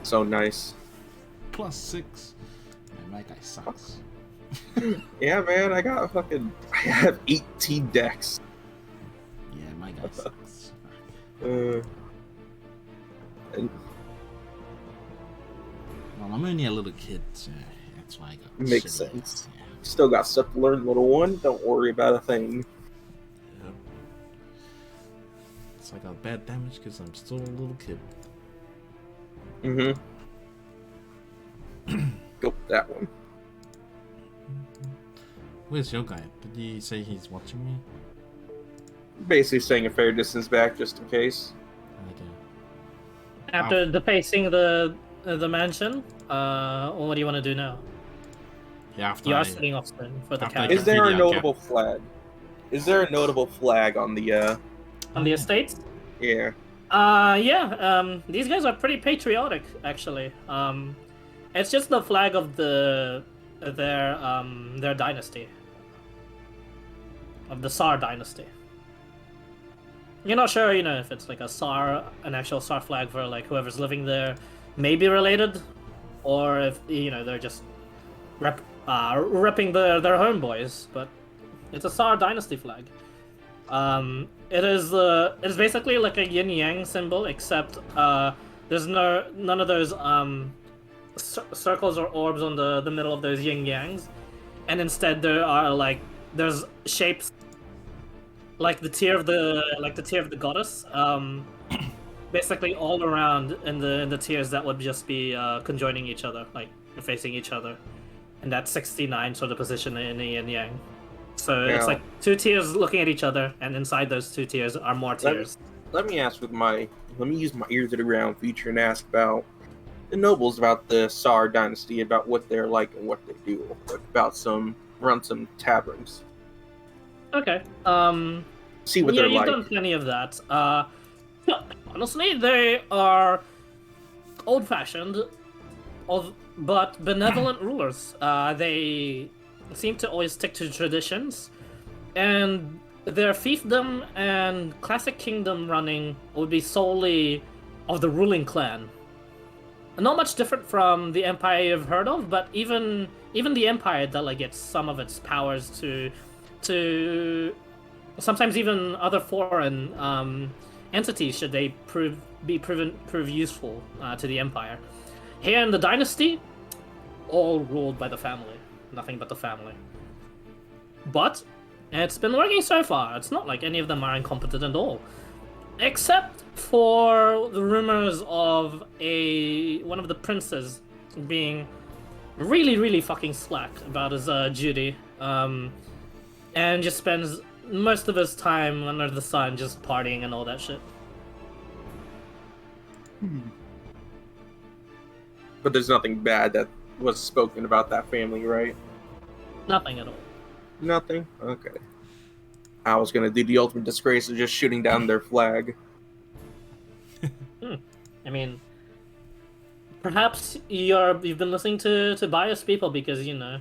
So nice. +6. Man, my guy sucks. Yeah, man, I have 18 dex. Yeah, my guy sucks. And Well, I'm only a little kid, so that's why I got Makes shitty sense. ass, yeah. still got stuff to learn, little one. Don't worry about a thing. Yep. So I got bad damage because I'm still a little kid. Mm-hmm. Go that one. Where's your guy? Did he say he's watching me? Basically staying a fair distance back just in case. Okay. After defacing the mansion, what do you want to do now? Yeah, after You I, are setting off soon for the after I cabin. Is there a Yeah, notable flag? Is there a notable flag on the On the estates? yeah. These guys are pretty patriotic, actually. It's just the flag of their dynasty, of the Tsar dynasty. You're not sure, if it's like an actual Tsar flag for like whoever's living there, maybe related, or if they're just repping their homeboys. But it's a Tsar dynasty flag. It's basically like a yin yang symbol, except there's none of those circles or orbs on the middle of those yin yangs, and instead there's shapes like the tier of the goddess, basically all around in the tiers that would just be conjoining each other, like facing each other, and that's 69 sort of position in the yin yang. So it's like two tiers looking at each other, and inside those two tiers are more tiers. Let me use my ear to the ground feature and ask about the nobles, about the Tsar dynasty, about what they're like and what they do, about run some taverns. Okay. See what they're you've like. done plenty of that. Honestly, they are old-fashioned, but benevolent rulers. They seem to always stick to traditions, and their fiefdom and classic kingdom running would be solely of the ruling clan. Not much different from the empire you've heard of, but even the empire delegates some of its powers to sometimes even other foreign entities should they prove useful to the Empire. Here in the Dynasty, all ruled by the family. Nothing but the family. But it's been working so far. It's not like any of them are incompetent at all. Except for the rumors of one of the princes being really, really fucking slack about his duty. And just spends most of his time under the sun just partying and all that shit. But there's nothing bad that was spoken about that family, right? Nothing at all. Nothing? Okay. I was gonna do the ultimate disgrace of just shooting down their flag. I mean, perhaps you've been listening to biased people because, you know,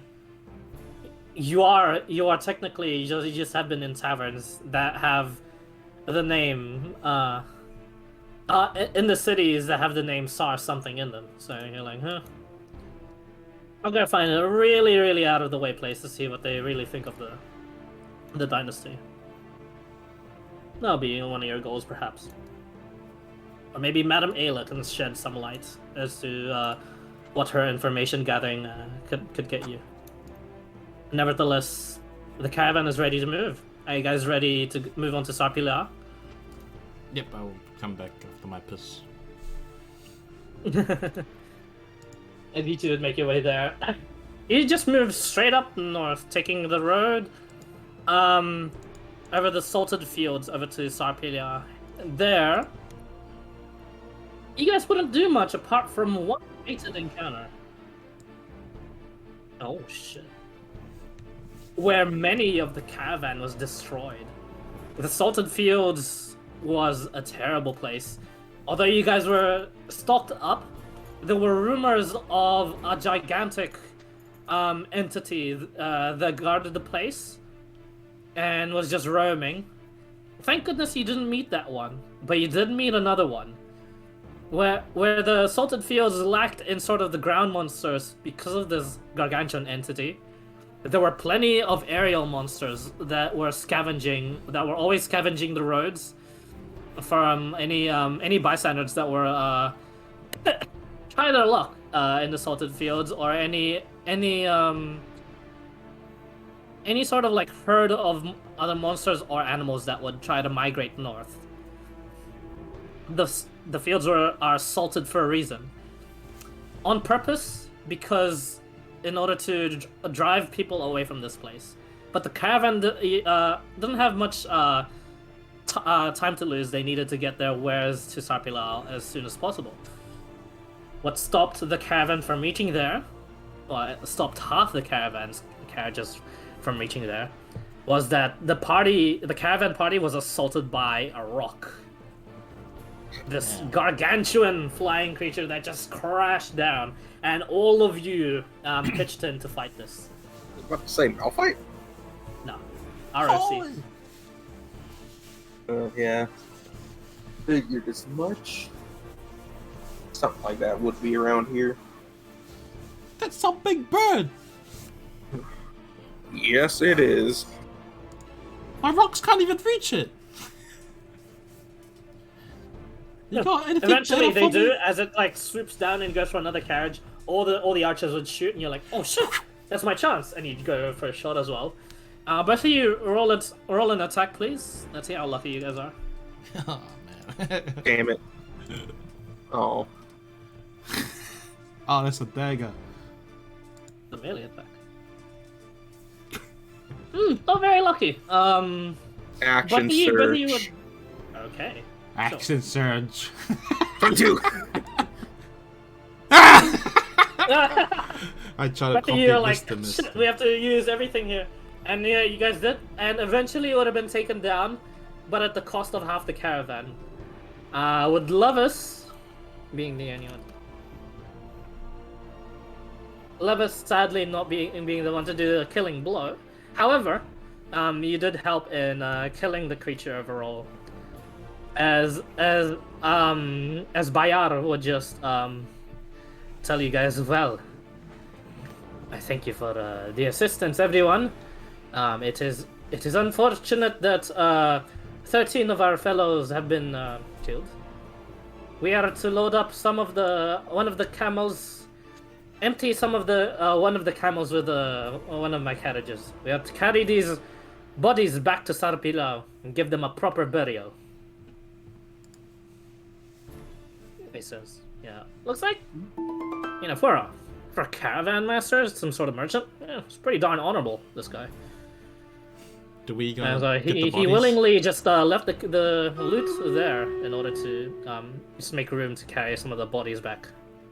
you are technically, you just have been in taverns that have the name in the cities that have the name SAR something in them. So you're like, huh? I'm gonna find a really, really out of the way place to see what they really think of the dynasty. That'll be one of your goals, perhaps. Or maybe Madame Ayla can shed some light as to what her information gathering could get you. Nevertheless, the caravan is ready to move. Are you guys ready to move on to Sarpila? Yep, I'll come back after my piss. And you two would make your way there. You just move straight up north, taking the road over the salted fields over to Sarpila. There, you guys wouldn't do much apart from one fated encounter. Oh shit. Where many of the caravan was destroyed. The salted fields was a terrible place. Although you guys were stocked up, there were rumors of a gigantic entity that guarded the place and was just roaming. Thank goodness you didn't meet that one, but you did meet another one. Where the salted fields lacked in sort of the ground monsters because of this gargantuan entity. There were plenty of aerial monsters that were always scavenging the roads from any bystanders that were try their luck in the salted fields, or any sort of like herd of other monsters or animals that would try to migrate north. The fields are salted for a reason, on purpose, because in order to drive people away from this place. But the caravan didn't have much time to lose. They needed to get their wares to Sarpilal as soon as possible. What stopped the caravan from reaching there, well, it stopped half the caravan's carriages from reaching there, was that the caravan party was assaulted by a rock. This gargantuan flying creature that just crashed down, and all of you pitched in to fight this. I was about to say, I'll fight. No. ROC. Yeah. Figured as much. Something like that would be around here. That's some big bird! Yes, it is. My rocks can't even reach it! You got anything Eventually better they for do, me? as it like swoops down and goes for another carriage. All the archers would shoot, and you're like, oh shit, that's my chance, and you go for a shot as well. Both of you roll an attack, please. Let's see how lucky you guys are. Oh man. Damn it. Oh. Oh, that's a dagger. The melee attack. Not very lucky. Action both of you surge. would... Okay. Action surge. 22! I try to But copy you're like, Mr. shit, we have to use everything here. And yeah, you guys did. And eventually it would have been taken down, but at the cost of half the caravan. With Levis being the only one. Levis sadly not being the one to do the killing blow. However, you did help in killing the creature overall. As Bayar would just tell you guys, well, I thank you for the assistance, everyone. It is unfortunate that 13 of our fellows have been killed. We are to load up one of the camels, empty some of the one of the camels with one of my carriages. We have to carry these bodies back to Sarpilao and give them a proper burial. He says, "Yeah, looks like for a caravan master, some sort of merchant. Yeah, it's pretty darn honorable. This guy." Do we go? He willingly just left the loot there in order to just make room to carry some of the bodies back.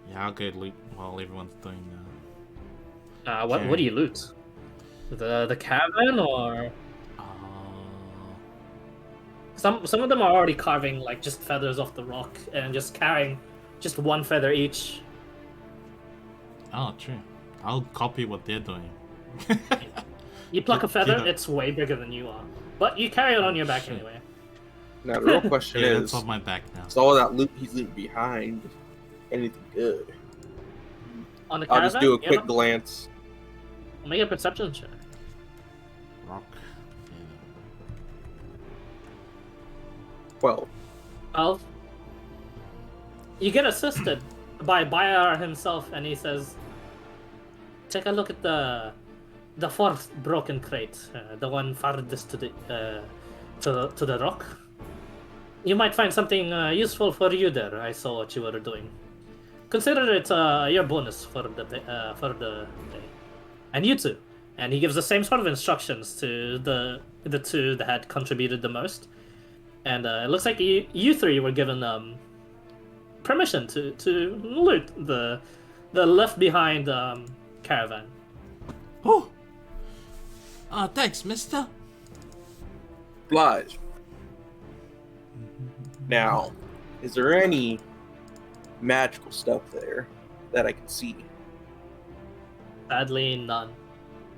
Yeah, I'll go loot while everyone's doing. What do you loot? The caravan or some of them are already carving like just feathers off the rock and just carrying just one feather each. Oh, true. I'll copy what they're doing. You pluck a feather, Yeah. it's way bigger than you are, but you carry it on your back anyway. Now the real question Yeah, is, it's on my back now. is all that loot he's leaving behind anything good? On the I'll caravan, just do a quick glance. Make a perception check. Rock. 12. 12. You get assisted by Bayar himself, and he says, "Take a look at the fourth broken crate, the one farthest to the rock. You might find something useful for you there. I saw what you were doing. Consider it your bonus for the day. And you too." And he gives the same sort of instructions to the two that had contributed the most. And it looks like you three were given permission to loot the left behind caravan. Oh! Thanks, mister. Oblige. Now, is there any magical stuff there that I can see? Sadly, none.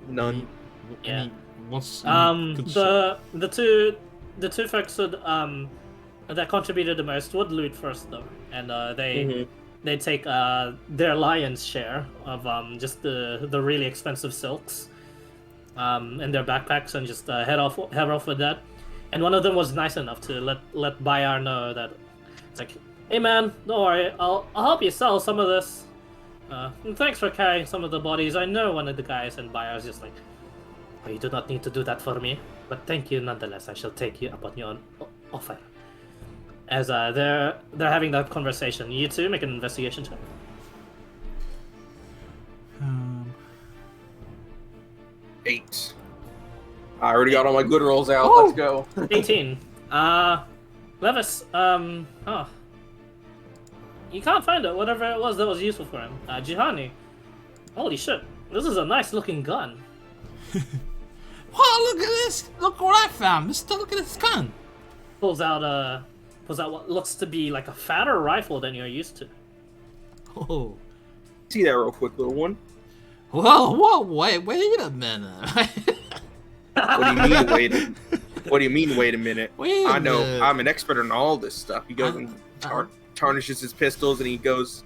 None. Yeah. What's The two folks that contributed the most would loot first though, and they take their lion's share of just the really expensive silks in their backpacks and just head off with that. And one of them was nice enough to let Bayar know that it's like, "Hey man, don't worry, I'll help you sell some of this. And thanks for carrying some of the bodies. I know one of the guys." And Bayar's just like, "Oh, you do not need to do that for me, but thank you nonetheless. I shall take you up on your offer." As they're having that conversation, you two make an investigation check. 8. I already got all my good rolls out. Oh! Let's go. 18. Levis, you can't find it, whatever it was that was useful for him. Juhani, holy shit, this is a nice looking gun. Wow, look at this! Look what I found, mister! Look at this gun! Pulls out what looks to be like a fatter rifle than you're used to. Oh. See that real quick, little one? Whoa, wait a minute. What do you mean, What do you mean, wait a minute? Wait a I know, minute. I'm an expert on all this stuff. He goes and tarnishes his pistols, and he goes,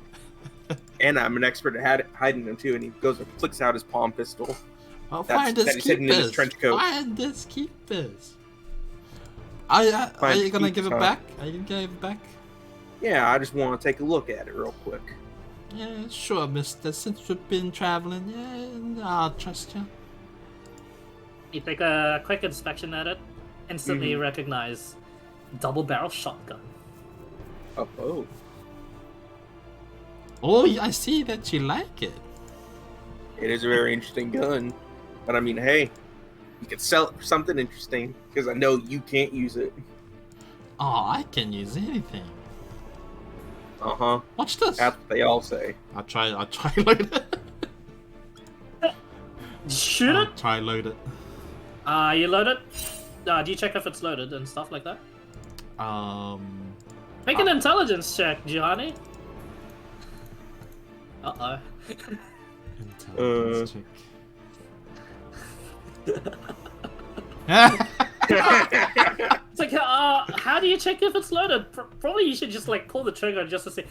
and I'm an expert at hiding them too, and he goes and flicks out his palm pistol. I'll That's- find this that he's hidden in his trench coat. Find this keepers. Are you gonna give it back? Are you gonna give it back? Yeah, I just want to take a look at it real quick. Yeah, sure, mister. Since we've been traveling, yeah, I'll trust you. You take a quick inspection at it, instantly recognize double barrel shotgun. Oh. Oh, I see that you like it. It is a very interesting gun. But I mean, hey, you could sell it for something interesting, because I know you can't use it. Oh, I can use anything. Uh-huh. Watch this. That's what they all say. I'll try load it. Shoot it? Try load it. You load it? Do you check if it's loaded and stuff like that? Make an intelligence check, Juhani. Uh-oh. Intelligence check. It's like, how do you check if it's loaded? Probably you should just like pull the trigger just to see.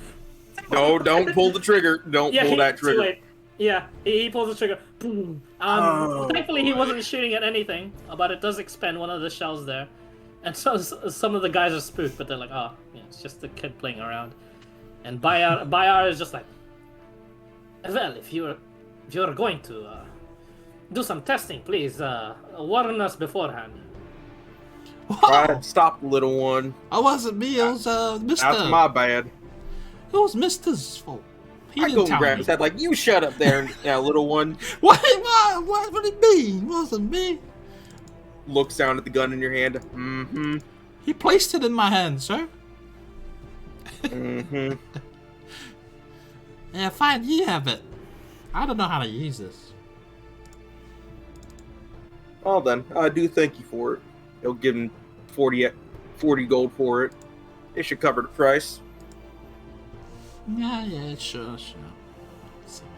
No, don't pull the trigger. Don't pull that too trigger. late. Yeah, he pulls the trigger. Boom. Thankfully he wasn't shooting at anything, but it does expend one of the shells there. And so some of the guys are spooked, but they're like, oh, yeah, it's just a kid playing around. And Bayar is just like, well, if you're going to do some testing, please warn us beforehand. Whoa! Stop, little one. I wasn't me. It was Mister. That's my bad. It was Mister's fault. He I didn't go and tell grab me. his head like, you shut up there, little one. What do you mean? It wasn't me. Looks down at the gun in your hand. Mm-hmm. He placed it in my hand, sir. Mm-hmm. Yeah, fine. You have it. I don't know how to use this. Well then, I do thank you for it. He'll give him 40 gold for it. It should cover the price. Yeah, sure. 70.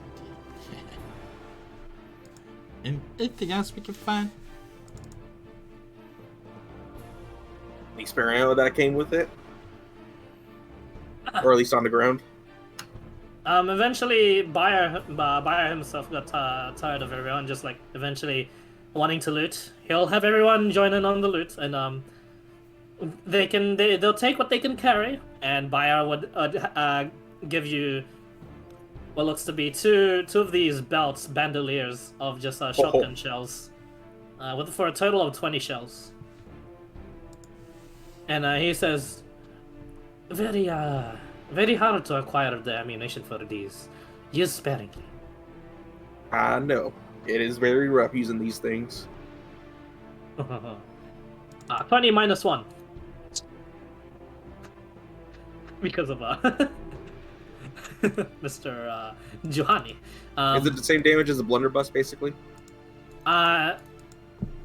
Anything else we can find? The spare ammo that came with it. Or at least on the ground. Eventually, Bayer himself got tired of everyone just like eventually wanting to loot. He'll have everyone join in on the loot, and they'll take what they can carry, and Bayer would give you what looks to be two of these bandoliers of just shotgun shells, for a total of 20 shells. And he says, very hard to acquire the ammunition for these. Use sparingly. I know. It is very rough using these things. 20 minus 1. Because of Mr. Juhani. Is it the same damage as a blunderbuss, basically?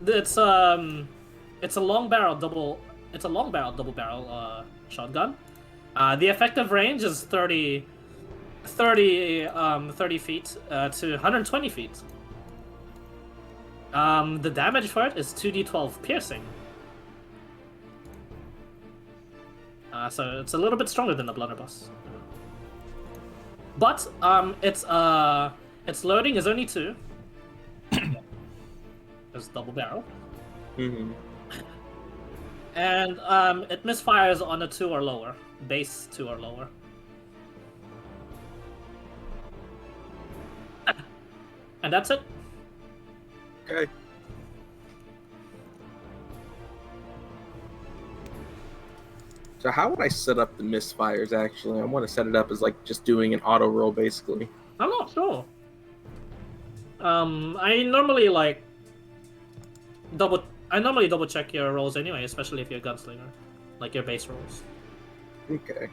It's a long barrel double barrel shotgun. The effective range is 30 feet to 120 feet. The damage for it is 2d12 piercing. So it's a little bit stronger than the blunderbuss. But its loading is only 2. It's double barrel. Mm-hmm. And it misfires on a 2 or lower. Base 2 or lower. And that's it. Okay. So how would I set up the misfires, actually? I want to set it up as, like, just doing an auto roll, basically. I'm not sure. I normally double check your rolls anyway, especially if you're a gunslinger. Like your base rolls. Okay.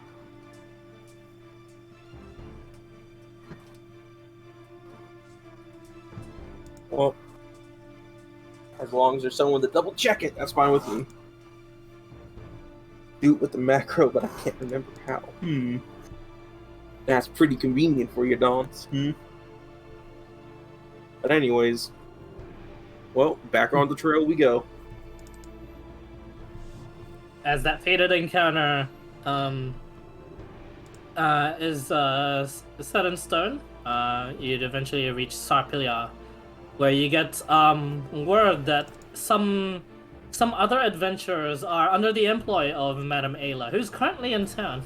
Well, as long as there's someone to double check it, that's fine with me. Do it with the macro, but I can't remember how. That's pretty convenient for you, Dons. But anyways, well, back on the trail we go. As that fated encounter is set in stone, you'd eventually reach Sarpilia, where you get word that some other adventurers are under the employ of Madame Ayla, who's currently in town,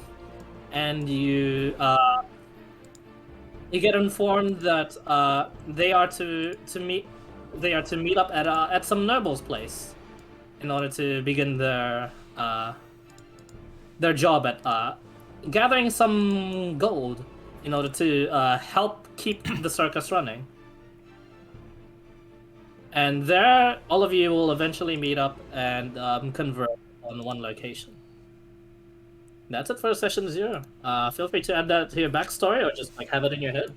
and you get informed that they are to meet up at some noble's place in order to begin their job at gathering some gold in order to help keep the circus running. And there, all of you will eventually meet up and converge on one location. That's it for session 0. Feel free to add that to your backstory or just like have it in your head.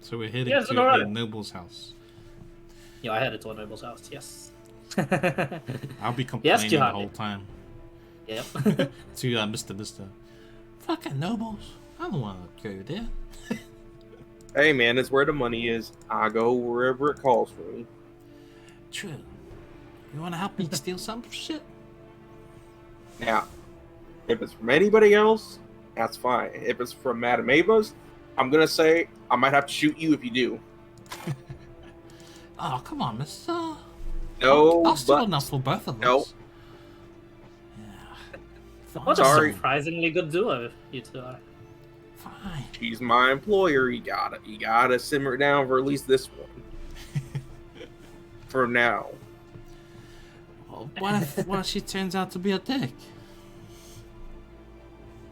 So we're heading Yes, to alright. a noble's house. Yeah, I headed to a noble's house, yes. I'll be complaining Yes, the Juhani. whole time Yep. to Mr. Fucking nobles. I don't want to go there. Hey man, it's where the money is. I go wherever it calls for me. True. You want to help me steal some shit? Now, if it's from anybody else, that's fine. If it's from Madame Ava's, I'm gonna say I might have to shoot you if you do. Oh, come on, mister. No, I'll steal but enough for both of us. no. Yeah. What Sorry. a surprisingly good duo you two are. Fine. She's my employer. You gotta simmer down for at least this one. For now. Well, what if she turns out to be a dick?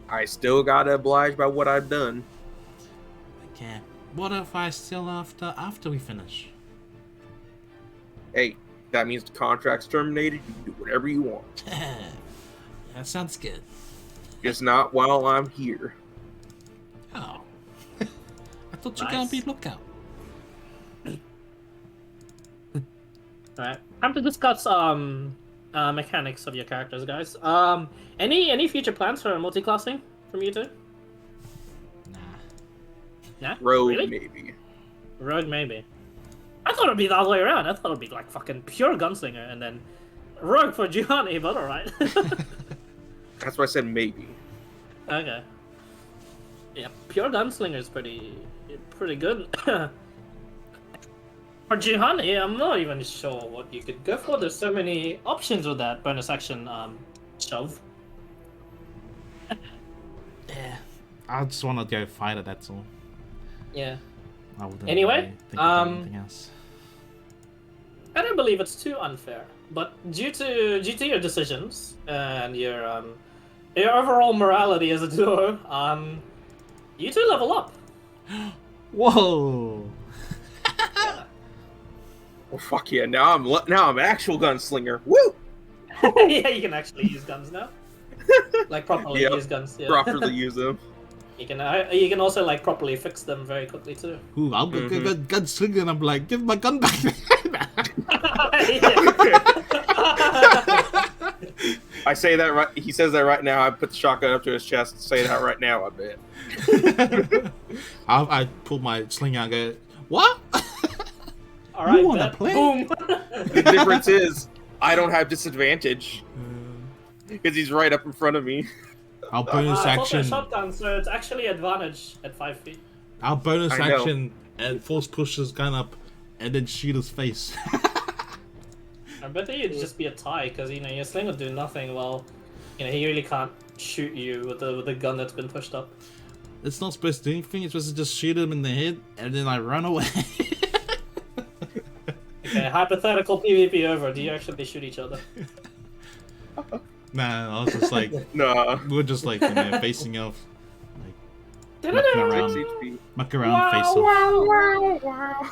I still gotta oblige by what I've done. Okay. What if I steal after we finish? Hey, that means the contract's terminated. You can do whatever you want. That sounds good. Just not while I'm here. Oh. I thought you were gonna be lookout. Alright, time to discuss mechanics of your characters, guys. Any future plans for multi-classing from you two? Nah. Nah? Rogue, Really? maybe. Rogue, maybe. I thought it'd be the other way around. I thought it'd be like fucking pure gunslinger and then Rogue for Juhani, but alright. That's why I said maybe. Okay. Yeah, pure gunslinger is pretty good. For Juhani, I'm not even sure what you could go for. There's so many options with that bonus action shove. Yeah. I just want to go fighter, that's all. Yeah. I wouldn't Anyway, really think about anything else. I don't believe it's too unfair, but due to your decisions and your overall morality as a duo, you two level up. Whoa! Well, fuck yeah! Now I'm an actual gunslinger. Woo! Yeah, you can actually use guns now. Like properly Yep, use guns. Yeah. properly use them. You can also like properly fix them very quickly too. Ooh, I'll go gunslinger and I'm like, give my gun back. I say that right. He says that right now. I put the shotgun up to his chest. Say that right now. I bet. I pull my sling out and go, what? All right, You wanna bet. play? Boom. The difference is I don't have disadvantage because he's right up in front of me. Our bonus I thought action. they're shotgun, so it's actually advantage at 5 feet. Our bonus I know. action and force push his gun up and then shoot his face. I bet it'd just be a tie because your sling would do nothing. Well, he really can't shoot you with the gun that's been pushed up. It's not supposed to do anything, it's supposed to just shoot him in the head and then I run away. Okay, hypothetical PvP over. Do you actually shoot each other? Nah, I was just like, Nah. we were just like, facing off. Like, mucking around, 6 HP. muck around, face off. Wow.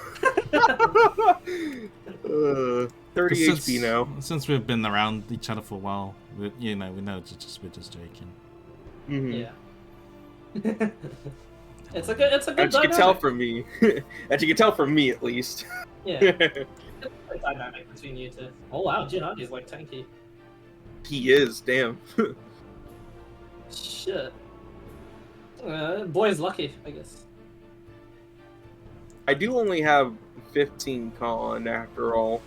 30 Since- HP now. Since we've been around each other for a while, we know we're just joking. Mhm. Yeah. It's a good As you can dynamic. tell from me. As you can tell from me, at least. Yeah. It's a dynamic between you two. Oh wow, Juhani's like tanky. He is. Damn. Shit. Boy's lucky, I guess. I do only have 15 con after all.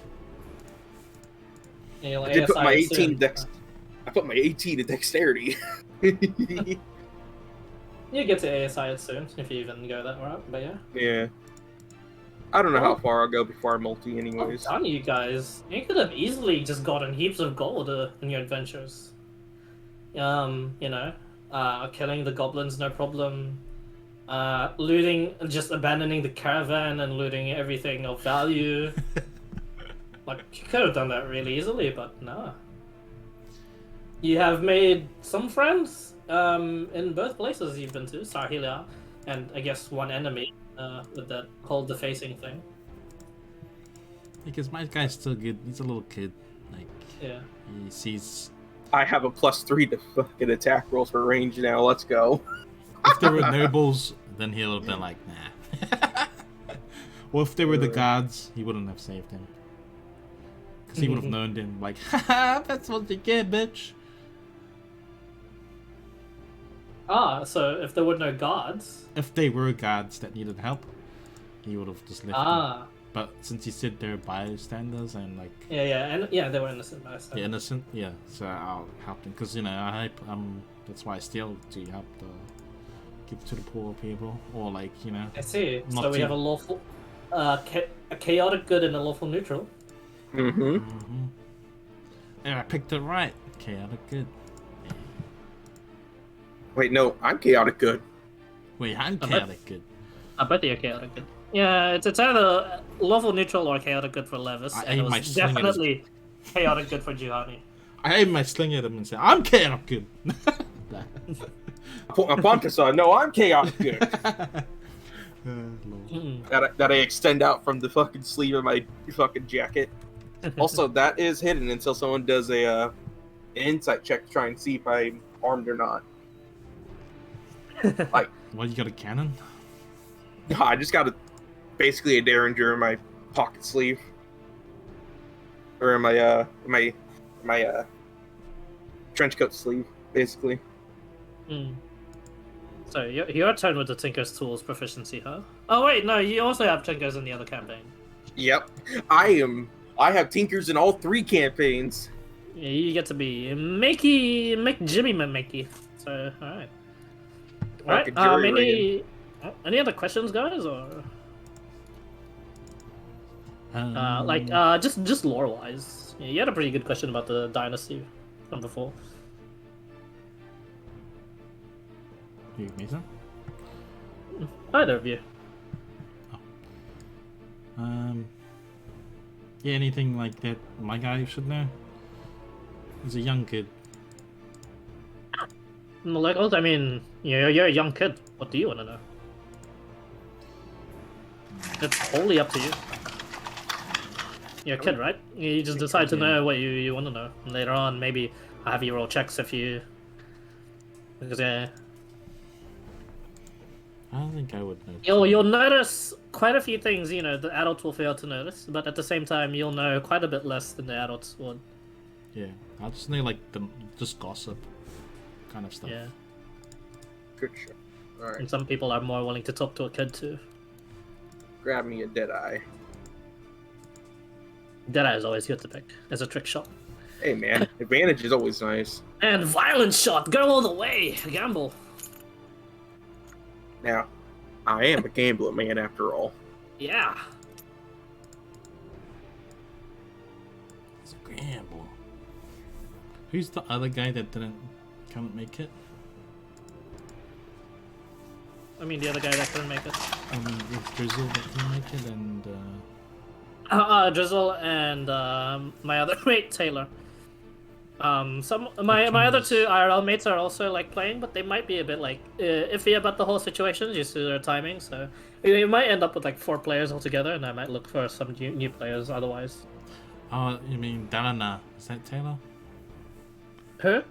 Yeah, you're I like did put my ASI 18 soon. dex. I put my 18 to dexterity. You get to ASI it soon if you even go that route, but yeah. Yeah. I don't know how far I'll go before I multi, anyways. Well done, you guys. You could have easily just gotten heaps of gold in your adventures. Killing the goblins, no problem. Looting, just abandoning the caravan and looting everything of value. Like, you could have done that really easily, but no. You have made some friends in both places you've been to, Sarhilia, and I guess one enemy with that whole defacing thing. Because my guy's still good. He's a little kid. Like, Yeah. he sees. I have a +3 to fucking attack rolls for range now. Let's go. If there were nobles, then he would have been like, nah. Or if they were the guards, he wouldn't have saved him. Because he would have known him, like, haha, that's what you get, bitch. So if there were no guards... If they were guards that needed help, he would have just left them. But since he said they're bystanders and like... Yeah, they were innocent bystanders. Yeah, innocent, yeah. So I'll help them. Because, that's why I steal to help give to the poor people. Or like, I see. not So we to- have a lawful... a chaotic good and a lawful neutral. Mm-hmm. Mm-hmm. Yeah, I picked it right. Chaotic good. Wait, no, I'm chaotic good. Wait, I'm bet- chaotic good. I bet you're chaotic good. Yeah, it's either lawful neutral or chaotic good for Levis, I and it aim my was sling at his- definitely chaotic good for Juhani. I aim my sling at him and say, I'm chaotic good. Pontus, no, I'm chaotic good. Lol. that I extend out from the fucking sleeve of my fucking jacket. Also, that is hidden until someone does an insight check to try and see if I'm armed or not. Like, What, you got a cannon? I just got basically a derringer in my pocket sleeve, or in my trench coat sleeve, basically. So your turn with the Tinker's Tools proficiency, huh? Oh wait, no, you also have Tinkers in the other campaign. Yep, I have tinkers in all 3 campaigns. Yeah, you get to be Mickey, Jimmy Mickey. So alright. Fucking Alright, jury any other questions, guys, or Um, just lore wise? Yeah, you had a pretty good question about the dynasty from before. You, Mason? Either of you. Yeah, anything like that my guy should know? He's a young kid. Like, I mean, you're a young kid. What do you want to know? It's wholly up to you. You're a kid, right? You just decide to know what you want to know. And later on, maybe I'll have you roll checks if you... Because, I don't think I would know. You'll notice quite a few things, the adults will fail to notice, but at the same time, you'll know quite a bit less than the adults would. Yeah, I just know like just gossip kind of stuff. Yeah. Good shot. Alright, And some people are more willing to talk to a kid, too. grab me a dead eye. Deadeye is always good to pick as a trick shot. Hey man, advantage is always nice. And violent shot, go all the way, gamble. Now, I am a gambler man after all. Yeah. It's a gamble. Who's the other guy that couldn't make it? I mean, the other guy that couldn't make it. It's Drizzle that couldn't make it, and Drizzle and my other mate Taylor. My other 2 IRL mates are also like playing, but they might be a bit like iffy about the whole situation due to their timing. So you might end up with like 4 players altogether, and I might look for some new players otherwise. oh, you mean Dalana? Is that Taylor? Who?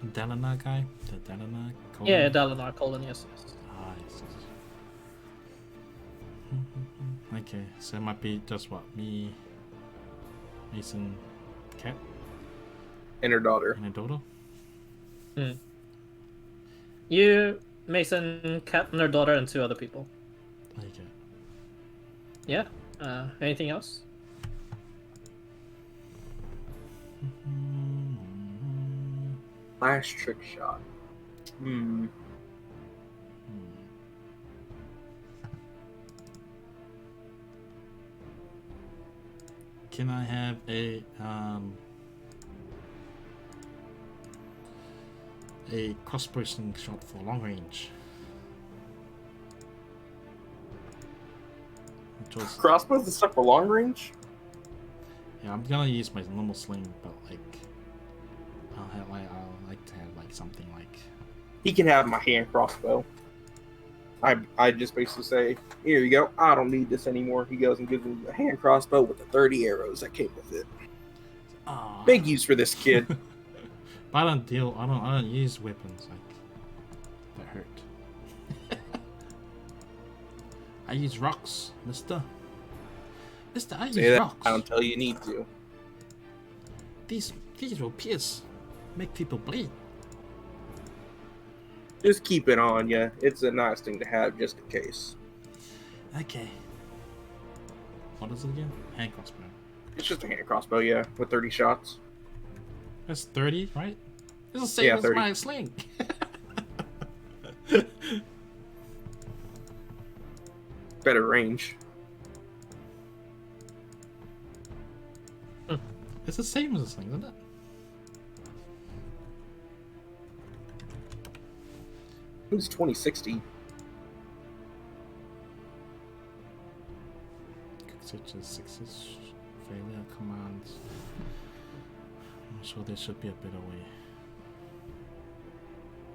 Dalana guy? The Dalana? Yeah, Dalinar Colin, yes. Ah, yes. Okay, so it might be just what? Me, Mason, Cat, And her daughter. and a daughter? You, Mason, Kat, and their daughter, and 2 other people. Okay. Yeah. Anything else? Last trick shot. Can I have a crossbow shot for long range? Which was, Crossbows and stuff for long range? yeah, I'm gonna use my normal sling, but like I'll like to have like something like He can have my hand crossbow. I just basically say, here you go, I don't need this anymore. He goes and gives me a hand crossbow with the 30 arrows that came with it. Big use for this kid. But I don't use weapons like that hurt. I use rocks, mister. Mister, I use Say that rocks. until you need to. These will pierce, make people bleed. Just keep it on you. It's a nice thing to have just in case. Okay. What is it again? Hand crossbow. It's just a hand crossbow, yeah, with 30 shots. That's 30, right? It's the same Yeah, as 30. my sling. Better range. It's the same as this thing, isn't it? It was 2060. Such as success, failure commands. I'm sure there should be a better way.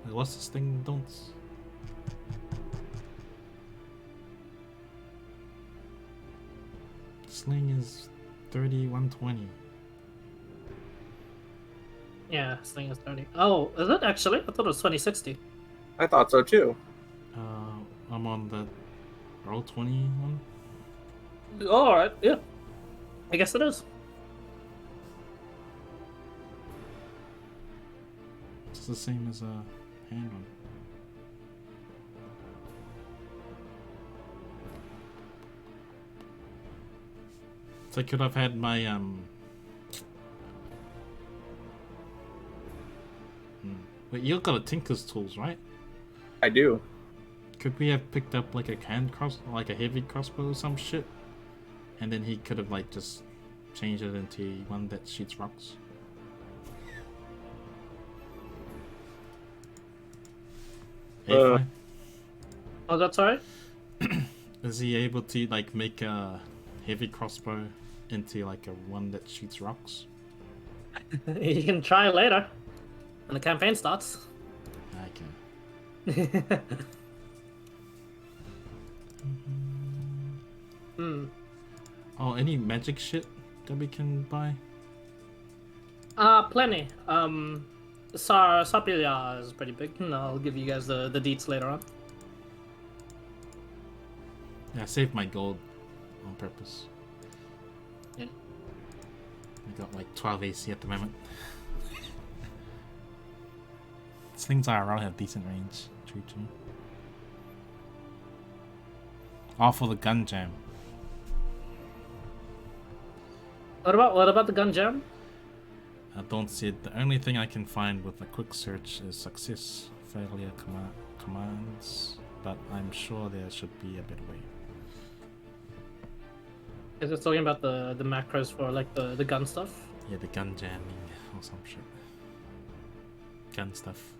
Like, what's this thing? Don't. Sling is 3120. Yeah, sling is 30. Oh, is it actually? I thought it was 2060. I thought so too. I'm on the roll 20 one. Oh, alright, yeah. I guess it is. It's the same as a hand one. So I could have had my Wait, you got a Tinker's tools, right? I do. Could we have picked up like a like a heavy crossbow or some shit? And then he could have like just changed it into one that shoots rocks. Hey, Oh, that's alright. is he able to like make a heavy crossbow into like a one that shoots rocks? You can try later when the campaign starts. Okay. Hmm. Oh, any magic shit that we can buy? Plenty. Sapilia is pretty big, and I'll give you guys the deets later on. Yeah, I saved my gold on purpose. Yeah. I got like 12 AC at the moment. These things around have decent range. True. All for the gun jam. What about the gun jam? I don't see it. The only thing I can find with a quick search is success, failure, commands, but I'm sure there should be a better way. Is it talking about the macros for like the gun stuff? Yeah, the gun jamming or some shit. Gun stuff.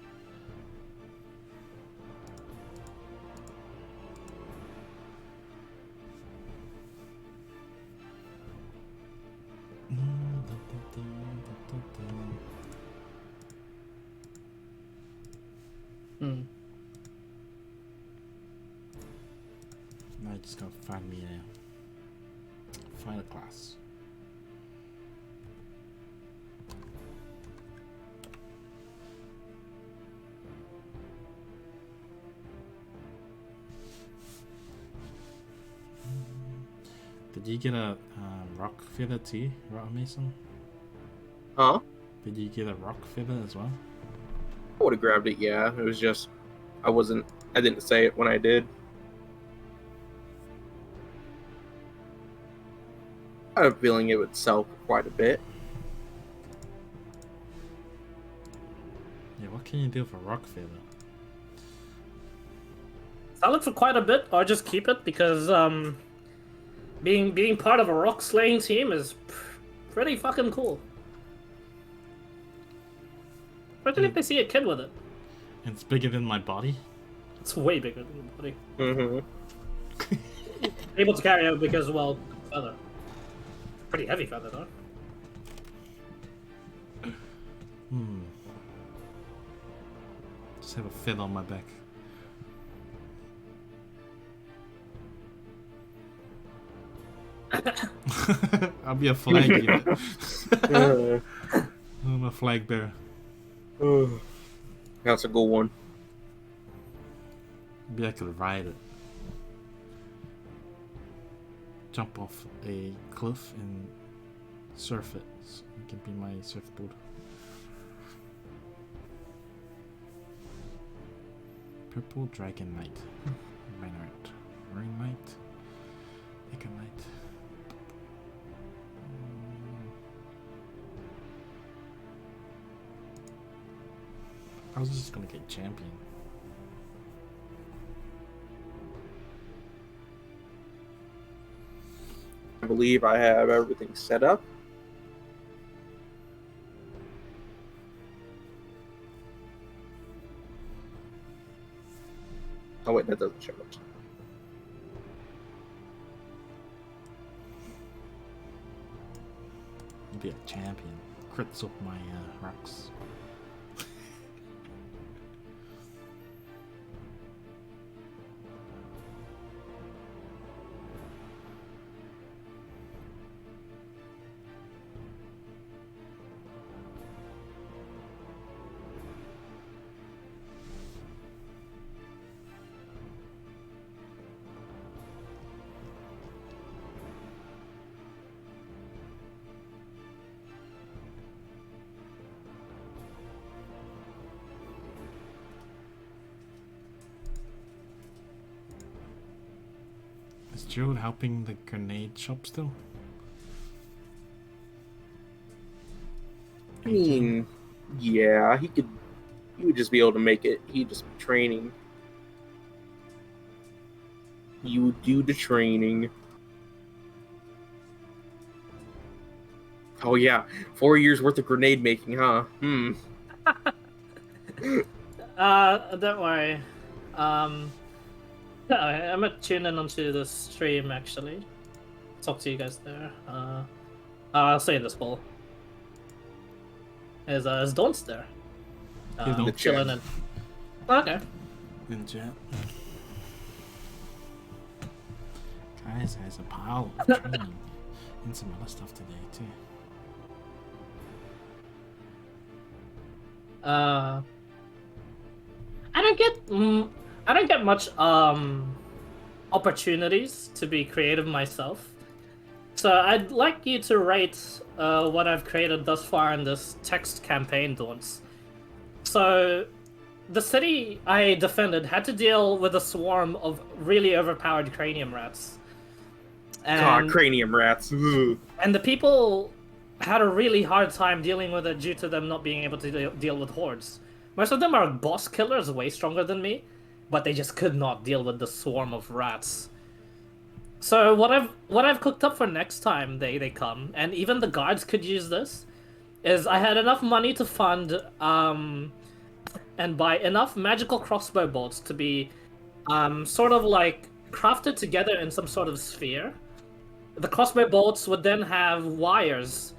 Hmm. Now I just gotta find me a fighter class. Did you get a rock feather too, Rock Mason? Huh? Did you get a rock feather as well? I would have grabbed it, yeah. It was just, I didn't say it when I did. I have a feeling it would sell for quite a bit. Yeah, what can you do for rock feather? Sell it for quite a bit, or just keep it because being part of a rock slaying team is pretty fucking cool. Especially if they see a kid with it. It's bigger than my body? It's way bigger than your body. Mm-hmm. Able to carry it because, well, feather. Pretty heavy feather, though. Just have a feather on my back. I'll be a flag bearer. I'm a flag bearer. That's a good one. Maybe I could ride it. Jump off a cliff and surf it. So it can be my surfboard. Purple Dragon Knight. Maynard. Rain Knight. Echo Knight. I was just gonna get champion. I believe I have everything set up. Oh wait, that doesn't show it. Be a champion. Crits up my rocks. Is Joe helping the grenade shop still? I mean, yeah, he could. He would just be able to make it. He'd just be training. You would do the training. Oh yeah, 4 years worth of grenade making, huh? Don't worry. Yeah, I'm gonna tune in onto the stream actually. Talk to you guys there. I'll say this poll. Is Dawn's there? He's not. Chilling in. Okay. In chat. Guys, there's a pile of training and some other stuff today too. I don't get much opportunities to be creative myself. So I'd like you to rate what I've created thus far in this text campaign, Daunts. So the city I defended had to deal with a swarm of really overpowered cranium rats. God, cranium rats. Ugh. And the people had a really hard time dealing with it due to them not being able to deal with hordes. Most of them are boss killers, way stronger than me, but they just could not deal with the swarm of rats. So what I've cooked up for next time they come, and even the guards could use this, is I had enough money to fund and buy enough magical crossbow bolts to be sort of like crafted together in some sort of sphere. The crossbow bolts would then have wires,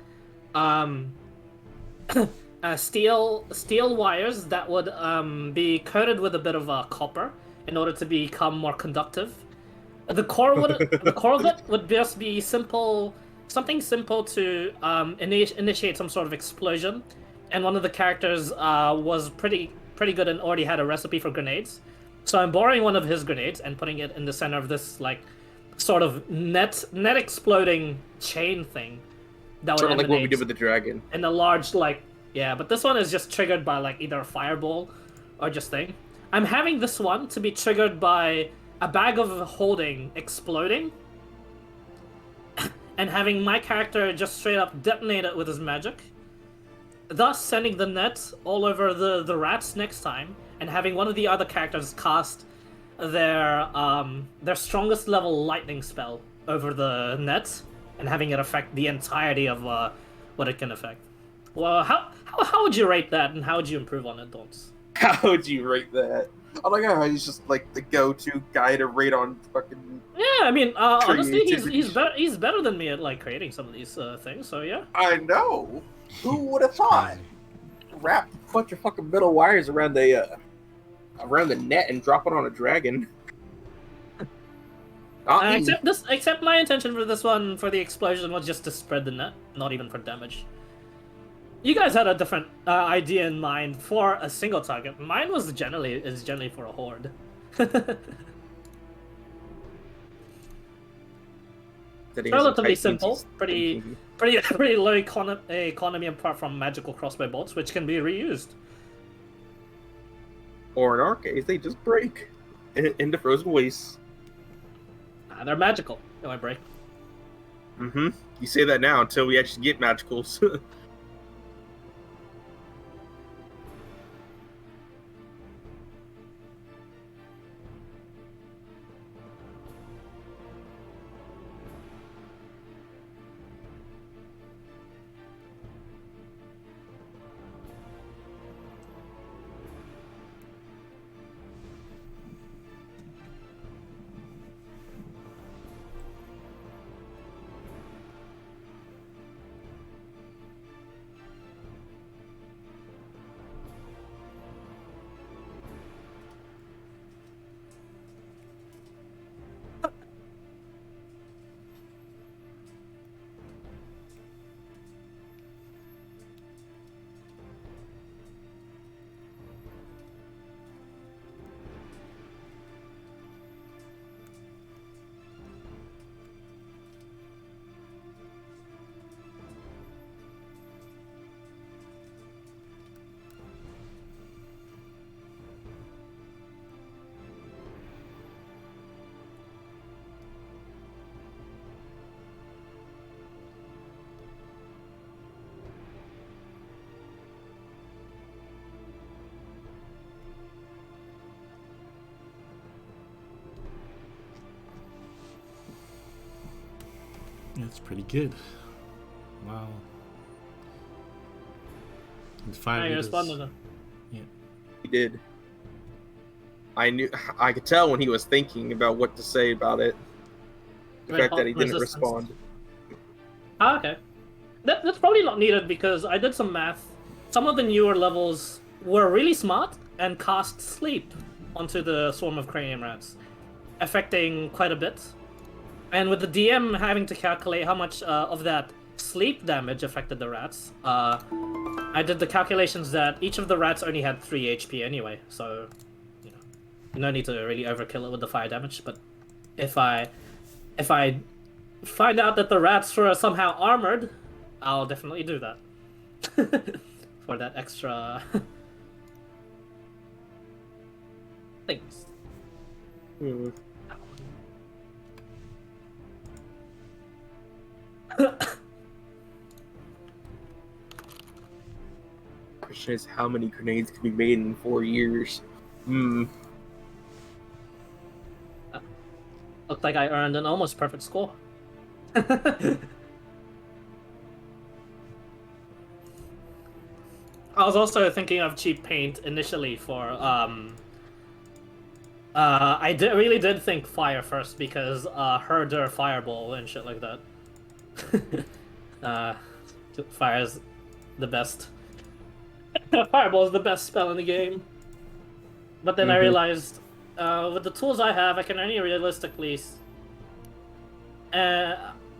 steel wires that would be coated with a bit of copper in order to become more conductive. The core of it would just be something simple to initiate some sort of explosion, and one of the characters was pretty good and already had a recipe for grenades. So I'm borrowing one of his grenades and putting it in the center of this like sort of net exploding chain thing that would Sort of like what we emanate did with the dragon. in a large yeah, but this one is just triggered by like either a fireball or just thing. I'm having this one to be triggered by a bag of holding exploding and having my character just straight up detonate it with his magic, thus sending the net all over the rats next time, and having one of the other characters cast their strongest level lightning spell over the net and having it affect the entirety of what it can affect. Well, how would you rate that, and how would you improve on it, Dons? How would you rate that? I like how he's just like the go-to guy to rate on fucking. Yeah, I mean, honestly, creativity. he's better than me at like creating some of these things. So yeah. I know. Who would have thought? Wrap a bunch of fucking metal wires around the net and drop it on a dragon. Except my intention for this one, for the explosion, was just to spread the net, not even for damage. You guys had a different idea in mind for a single target. Mine was generally for a horde. Relatively simple, pretty low economy apart from magical crossbow bolts, which can be reused. Or in our case, they just break into frozen wastes. They're magical. They might break. Mm-hmm. You say that now until we actually get magicals. That's pretty good. Wow. And How 5 you meters. respond to them? He did. I could tell when he was thinking about what to say about it. The Red fact that he hot didn't resistance. respond. Ah, okay. That's probably not needed because I did some math. Some of the newer levels were really smart and cast sleep onto the swarm of cranium rats, affecting quite a bit. And with the DM having to calculate how much of that sleep damage affected the rats, I did the calculations that each of the rats only had 3 HP anyway, so you know, no need to really overkill it with the fire damage. But if I find out that the rats were somehow armored, I'll definitely do that for that extra things. Hmm. Question is, how many grenades can be made in 4 years? Hmm. Looked like I earned an almost perfect score. I was also thinking of cheap paint initially for really did think fire first because herder fireball and shit like that. uh fire's the best. Fireball is the best spell in the game. But then I realized with the tools I have I can only realistically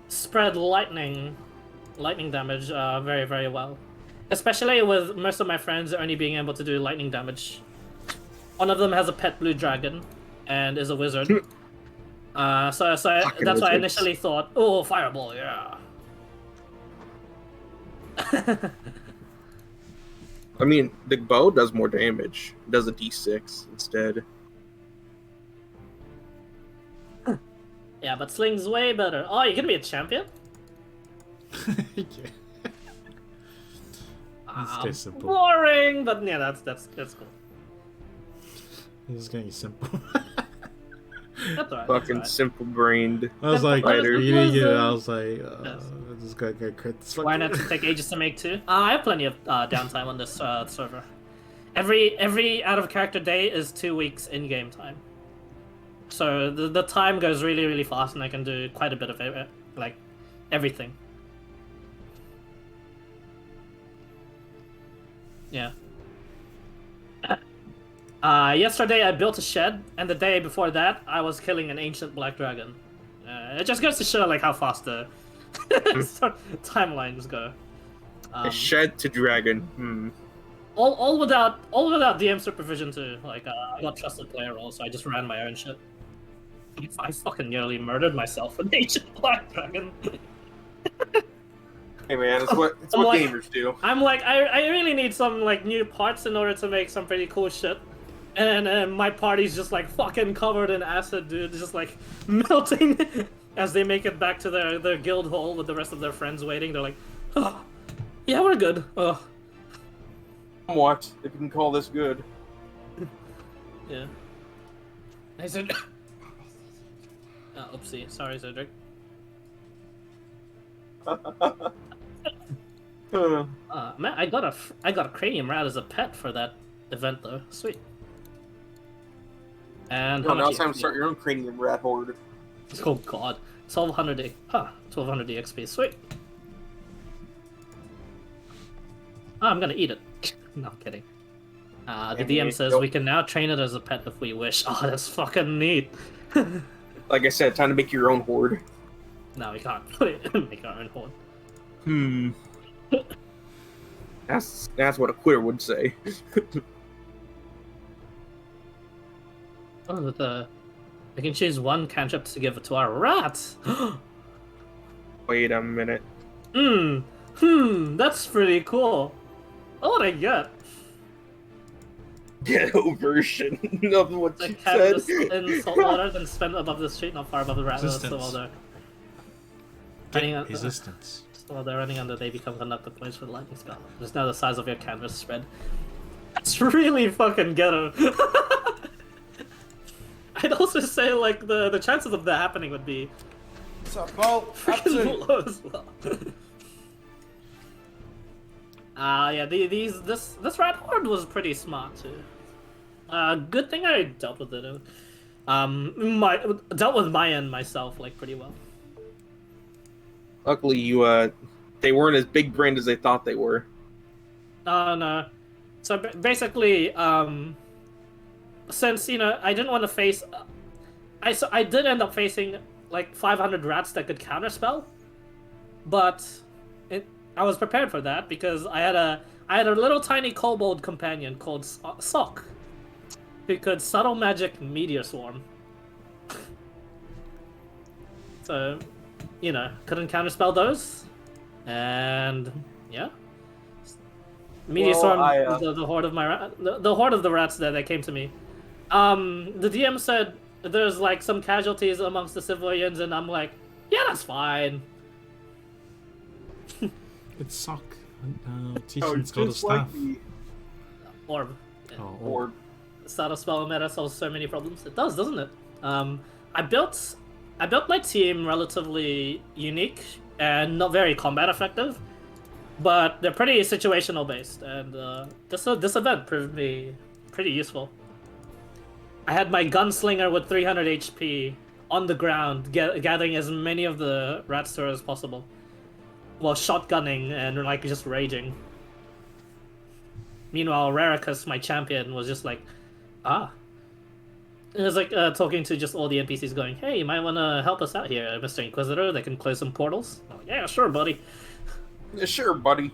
spread lightning damage very, very well. Especially with most of my friends only being able to do lightning damage. One of them has a pet blue dragon and is a wizard. So that's why I wizards. initially thought, oh, fireball, yeah. I mean, the bow does more damage. It does a d6 instead. Yeah, but sling's way better. Oh, you're gonna be a champion? Yeah. It's just simple. Boring, but yeah, that's cool. It's getting simple. That's alright. Fucking simple-brained. I was like, Fighter. reading it, I was like, Yes. I just gotta get crit this Why not fucker. take ages to make two? I have plenty of downtime on this server. Every out of character day is 2 weeks in game time. So the time goes really, really fast, and I can do quite a bit of it, like everything. Yeah. Yesterday I built a shed, and the day before that I was killing an ancient black dragon. It just goes to show like how fast the timelines go. A shed to dragon. Hmm. All without DM supervision too. Like I got trusted player role, so I just ran my own shit. I fucking nearly murdered myself with ancient black dragon. Hey man, it's what I'm like- gamers do. I'm like, I really need some like new parts in order to make some pretty cool shit. And my party's just like fucking covered in acid, dude. Just like melting as they make it back to their guild hall with the rest of their friends waiting. They're like, oh, yeah, we're good. Oh, Somewhat, if you can call this good. yeah. I said, oopsie. Sorry, Cedric. Man, I got a cranium rat as a pet for that event though. Sweet. And No, how now much it's time to EXP? start your own cranium rat horde. Oh god, 1200 1200 EXP. Sweet. Oh, I'm gonna eat it. No, I'm kidding. The I DM mean, says don't- we can now train it as a pet if we wish. Oh, that's fucking neat. Like I said, time to make your own horde. No, we can't put it make our own horde. Hmm. That's what a quitter would say. Oh, we can choose one cantrip to give it to our rats. Wait a minute. That's pretty cool. What would I get? Ghetto version of what The you canvas said. in salt water, then spent above the street, not far above the rat. So Resistance. while they're running Get resistance. while they're running under, they become conductive points for the lightning spell. Just now the size of your canvas spread. It's really fucking ghetto. I'd also say like the chances of that happening would be What's up, Bo? Up to? Low as well. Yeah, this rat horde was pretty smart too. Good thing I dealt with it. Dealt with my end myself like pretty well. Luckily, they weren't as big brained as they thought they were. No. So basically, since I didn't want to face, I did end up facing like 500 rats that could counterspell, but I was prepared for that because I had a little tiny kobold companion called Sock, who could subtle magic meteor swarm. So, couldn't counterspell those, and yeah. Meteor Storm, the horde of the horde of the rats that came to me. The DM said there's like some casualties amongst the civilians, and I'm like, yeah, that's fine. It's Sock. Teaching's got a staff. Orb. Orb. Starter spell meta solves so many problems. It does, doesn't it? I built my team relatively unique and not very combat effective. But they're pretty situational based, and this event proved me pretty useful. I had my gunslinger with 300 HP on the ground, gathering as many of the rats to her as possible, while shotgunning and like just raging. Meanwhile, Raricus, my champion, was just like, It was like talking to just all the NPCs, going, "Hey, you might want to help us out here, Mr. Inquisitor. They can close some portals." I'm like, yeah, sure, buddy. Yeah, sure, buddy.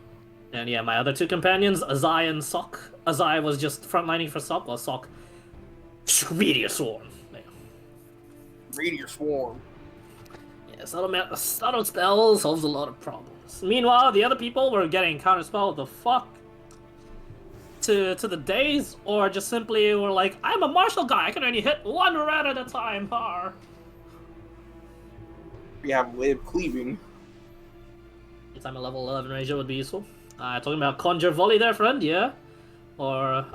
And yeah, my other two companions, Azai and Sok. Azai was just frontlining for Sok, while Sok... Meteor Swarm. Yeah. Meteor Swarm. Yeah, subtle spell solves a lot of problems. Meanwhile, the other people were getting counterspell the fuck to the days, or just simply were like, I'm a martial guy, I can only hit one rat at a time, har. We have a way of cleaving. Anytime a level 11 ranger would be useful. Talking about Conjure Volley there, friend, yeah? Or,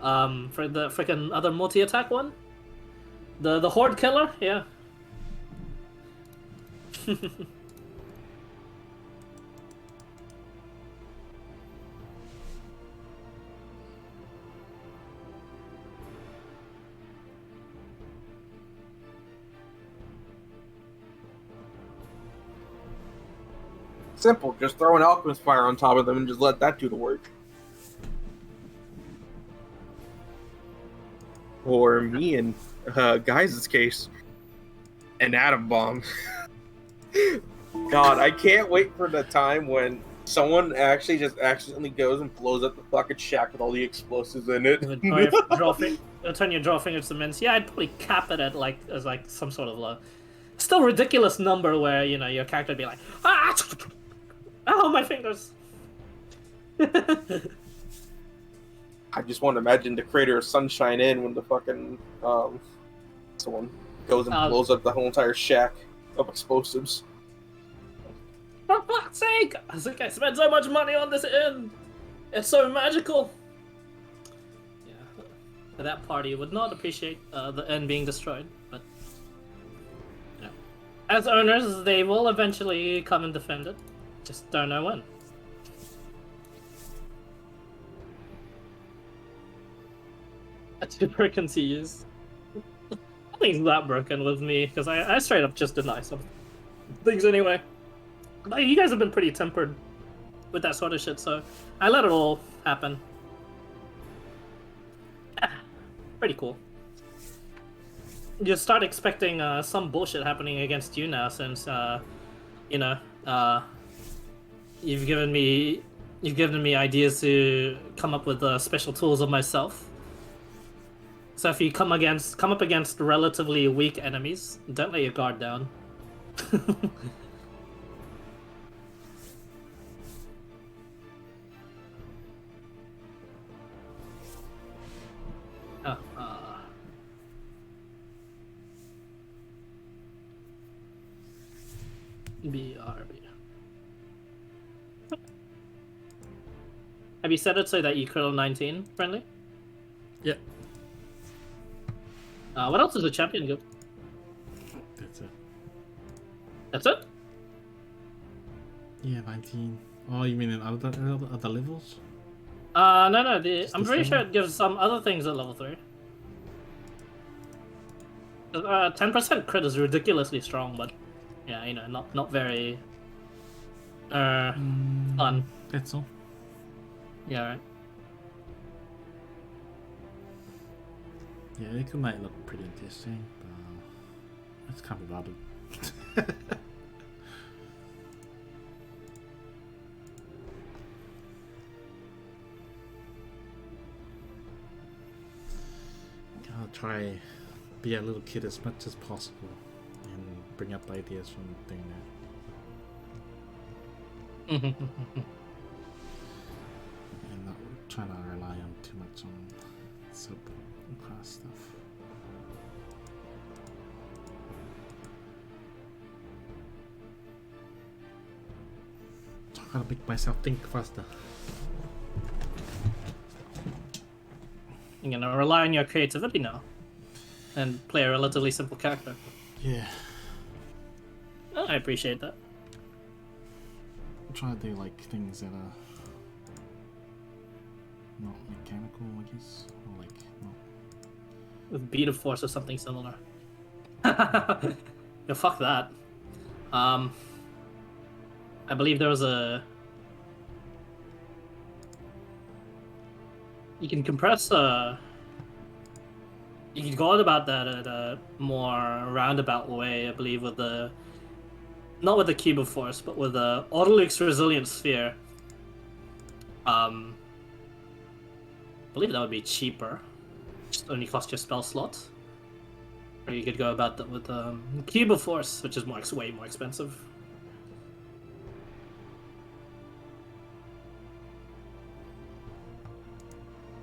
for the freaking other multi-attack one? The Horde Killer, yeah. Simple, just throw an alchemist fire on top of them and just let that do the work. Or me in Guys' case, an atom bomb. God, I can't wait for the time when someone actually just accidentally goes and blows up the fucking shack with all the explosives in it. Turn your draw fingers to mince. Yeah, I'd probably cap it at as some sort of still ridiculous number where your character would be like, ah, oh my fingers. I just want to imagine the creator of Sunshine Inn when the fucking someone goes and blows up the whole entire shack of explosives. For fuck's sake! I think I spent so much money on this inn. It's so magical. Yeah, that party would not appreciate the inn being destroyed, but as owners, they will eventually come and defend it. Just don't know when. That's too broken to use. Nothing's that broken with me, because I straight up just deny some things anyway. But you guys have been pretty tempered with that sort of shit, so I let it all happen. Pretty cool. You start expecting some bullshit happening against you now, since you've given me ideas to come up with special tools of myself. So if you come up against relatively weak enemies, don't let your guard down. BRB. Have you set it so that you kill 19, friendly? Yeah. What else is the champion give? That's it. That's it? Yeah, 19. Oh, you mean in other levels? No. Just I'm this pretty sure level? it gives some other things at level 3. 10% crit is ridiculously strong, but yeah, you know, not very fun. That's all. Yeah, right. Yeah, it might look pretty interesting, but it's can't be bothered. I'll try be a little kid as much as possible and bring up ideas from doing that. And not try to rely on too much on sub class stuff. So I gotta make myself think faster. You're gonna rely on your creativity now, and play a relatively simple character. Yeah. Oh, I appreciate that. I'm trying to do like things that are not mechanical, I guess, or like not. With beat of force or something similar. Yeah, fuck that. I believe there was a. You can compress you can go on about that at a more roundabout way, I believe, with the not with the cube of force, but with the Autoluke's resilient sphere. I believe that would be cheaper. Just only cost your spell slot. Or you could go about that with cube of force, which is way more expensive.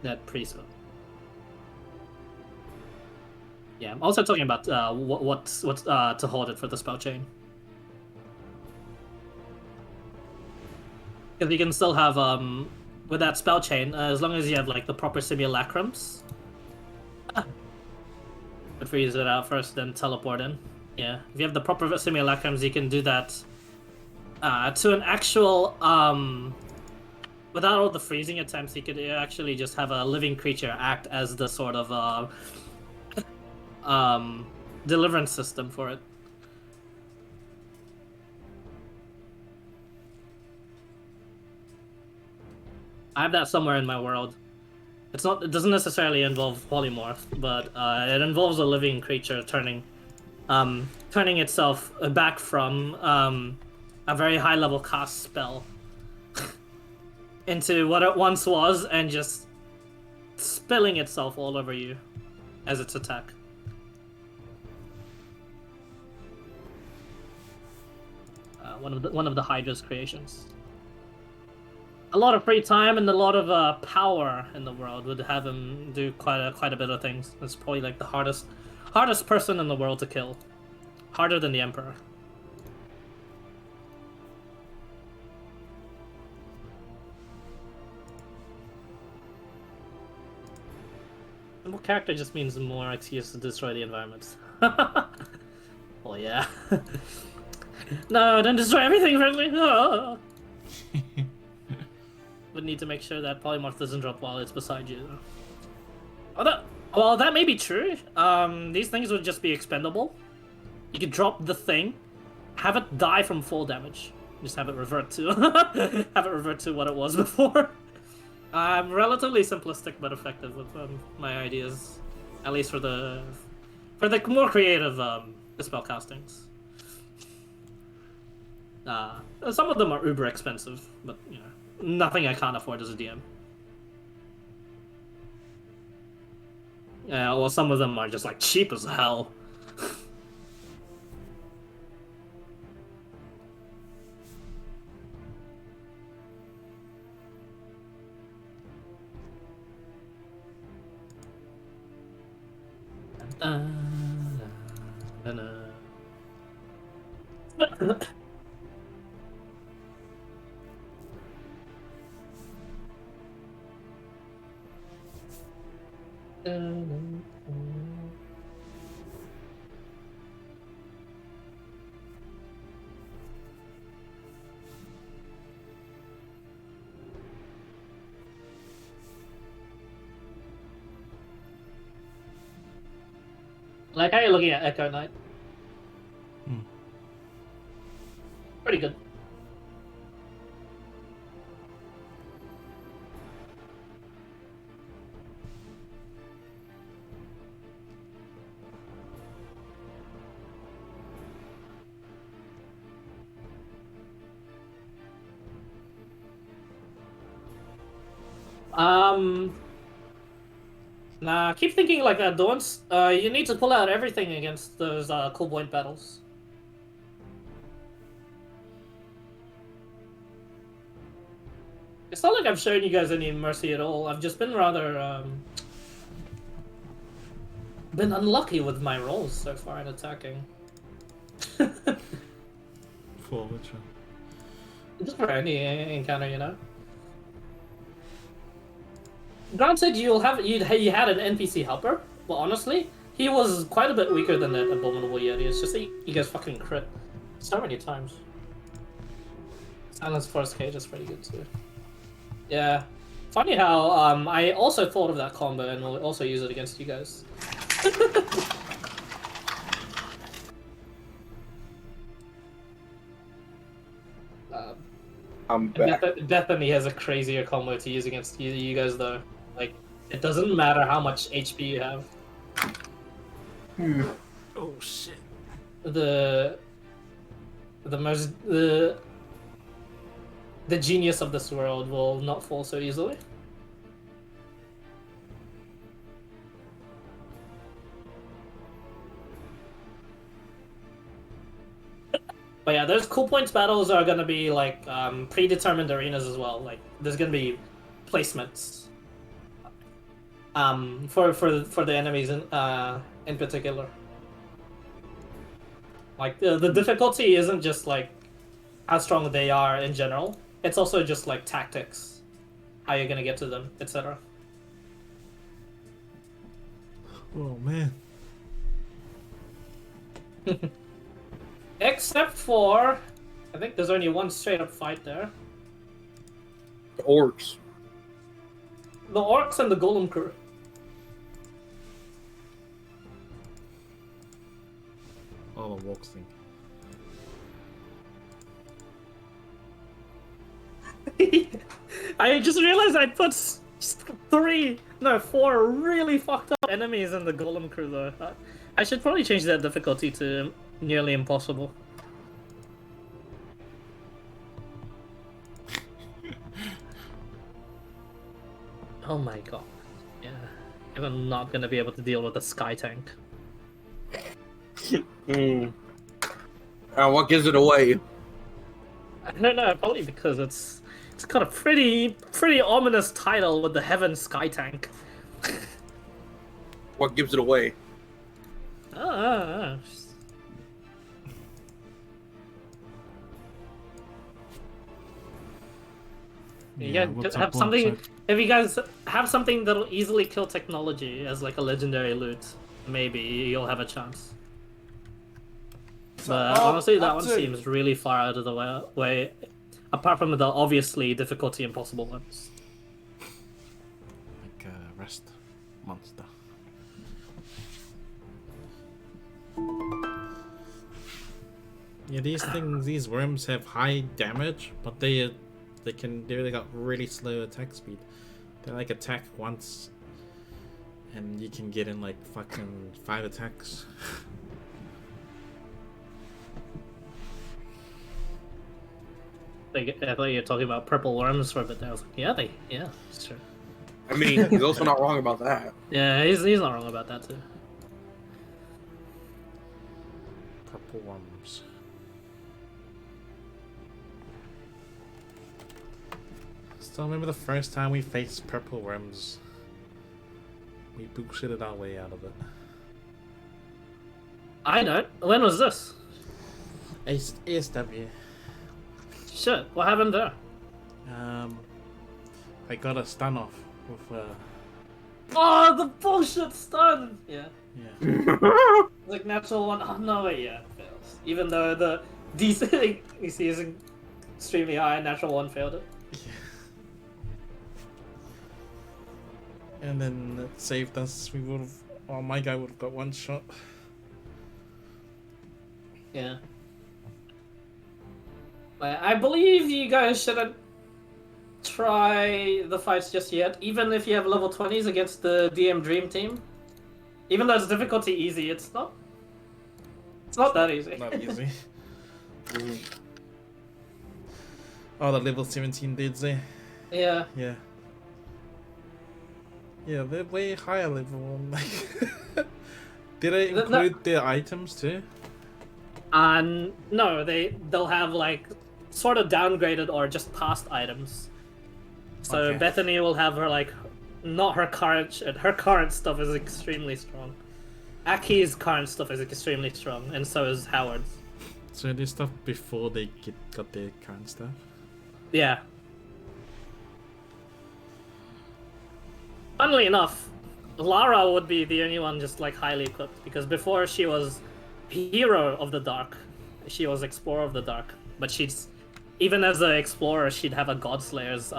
That pre-spell. Yeah, I'm also talking about what to hold it for the spell chain. Because you can still have with that spell chain, as long as you have like the proper simulacrums. But freeze it out first, then teleport in. Yeah, if you have the proper simulacrums, you can do that to an actual without all the freezing attempts. You could actually just have a living creature act as the sort of deliverance system for it. I have that somewhere in my world. It doesn't necessarily involve polymorph, but it involves a living creature turning itself back from a very high level cast spell into what it once was, and just spilling itself all over you as its attack. One of the Hydra's creations. A lot of free time and a lot of power in the world would have him do quite a bit of things. It's probably like the hardest person in the world to kill, harder than the Emperor. Simple character just means more excuse to destroy the environment. Well, yeah. No, don't destroy everything, friendly. Oh. Would need to make sure that polymorph doesn't drop while it's beside you. Well, that may be true. These things would just be expendable. You could drop the thing, have it die from fall damage, just have it revert to what it was before. I'm relatively simplistic but effective with my ideas, at least for the more creative spell castings. Some of them are uber expensive, but you know, nothing I can't afford as a DM. Yeah, well, some of them are just like cheap as hell. Like, how are you looking at Echo Knight? Hmm. Pretty good. Nah, keep thinking like that, Dawn's. You need to pull out everything against those cool point battles. It's not like I've shown you guys any mercy at all. I've just been rather been unlucky with my rolls so far in attacking. For which one? Just for any encounter, you know. Granted, you had an NPC helper, but honestly, he was quite a bit weaker than that abominable yeti. It's just that you guys fucking crit so many times. Silence Force Cage is pretty good too. Yeah, funny how I also thought of that combo and will also use it against you guys. I'm back. Bethany has a crazier combo to use against you guys though. Like, it doesn't matter how much HP you have. Oh shit. The genius of this world will not fall so easily. But yeah, those cool points battles are gonna be like predetermined arenas as well. Like, there's gonna be placements for the enemies in particular. Like, the difficulty isn't just like how strong they are in general. It's also just like tactics, how you're gonna get to them, etc. Oh man. Except for, I think there's only one straight up fight there. The orcs. The orcs and the golem crew. Oh, the walks thing. I just realized I put four really fucked up enemies in the golem crew though. I should probably change that difficulty to nearly impossible. Oh my god. Yeah. I'm not gonna be able to deal with a sky tank. What gives it away? I don't know, probably because it's got a pretty ominous title with the Heaven Sky Tank. What gives it away? Ah. Yeah, You what's guys have up, something. what's up? If you guys have something that'll easily kill technology as like a legendary loot, maybe you'll have a chance. But honestly, that one seems really far out of the way. Apart from the obviously difficulty impossible ones. Like a rest monster. Yeah, these worms have high damage, but they got really slow attack speed. They like attack once, and you can get in like fucking 5 attacks. I thought you were talking about purple worms for a bit there. I was like, yeah, it's true. I mean, he's also not wrong about that. Yeah, he's not wrong about that too. Purple worms. Still remember the first time we faced purple worms. We bullshitted our way out of it. I know. When was this? ASW. Shit, what happened there? I got a stun off with Oh, the bullshit stun! Yeah. yeah. Like natural one. Oh no, wait, yeah, it fails. Even though the DC is extremely high, natural one failed it. And then it saved us. We would have. Oh, my guy would have got one shot. Yeah. I believe you guys shouldn't try the fights just yet, even if you have level 20s against the DM Dream team. Even though it's difficulty easy, it's not that easy. Not easy. Mhm. Oh, the level 17 dudes there. Yeah. Yeah. Yeah, they're way higher level. Like, did they No- include their items too? And no, they'll have like sort of downgraded or just past items. So Okay. Bethany will have her like not her current shit. Her current stuff is extremely strong. Aki's current stuff is extremely strong, and so is Howard's. So there's stuff before they got their current stuff. Yeah. Funnily enough, Lara would be the only one just like highly equipped because before she was hero of the dark, she was explorer of the dark. But she's even as an explorer, she'd have a Godslayer's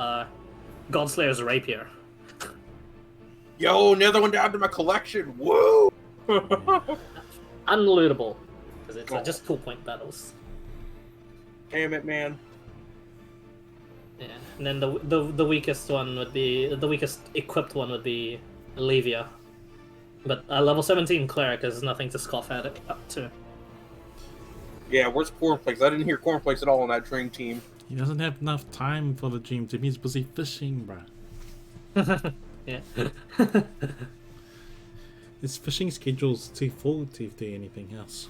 rapier. Yo, another one down to my collection. Woo! Unlootable because it's Oh. just 2-point battles. Damn it, man. Yeah, and then the weakest one would be the weakest equipped one would be Olivia, but a level 17 cleric is nothing to scoff at it up to. Yeah, where's Cornflakes? I didn't hear Cornflakes at all on that dream team. He doesn't have enough time for the dream team. He's busy fishing, bruh. Yeah. His fishing schedule's too full to do anything else.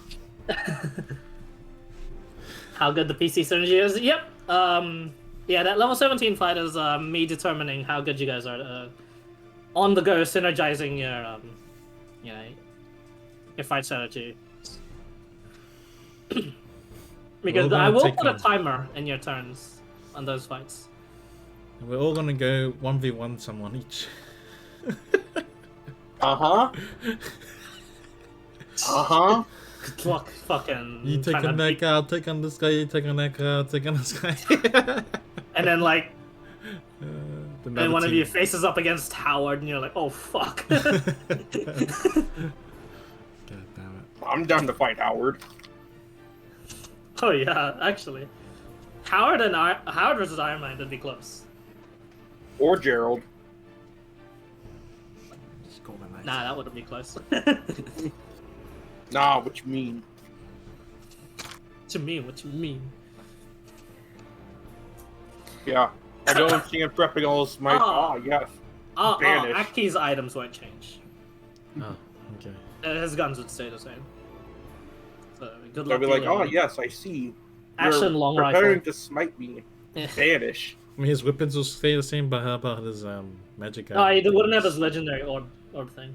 How good the PC synergy is? Yep. Yeah, that level 17 fight is me determining how good you guys are on the go, synergizing your fight strategy. Because Well, I will take put a on- timer in your turns on those fights. And we're all gonna go 1v1 someone each. Uh-huh. Uh-huh. Good luck, fucking. You take trying on to that beat- guy, I'll take on this guy, you take on that guy, I'll take on this guy. And then like, Another and one of team. you faces up against Howard, and you're like, oh fuck. God damn it. I'm down to fight Howard. Oh yeah, actually, Howard versus Iron Man would be close. Or Gerald. Just go the night. Nah, that wouldn't be close. Nah, what you mean? To me, what you mean? Yeah. I go and see him prepping all his might. Ah. Ah, yes. Oh, Vanish. Aki's items won't change. Oh, okay. His guns would stay the same. So good They'll luck. be like, dealing oh, with yes, I see. Action You're long preparing rifle. to smite me. Yeah. Vanish. I mean, his weapons will stay the same, but how about his magic? No, he wouldn't have things? his legendary orb thing.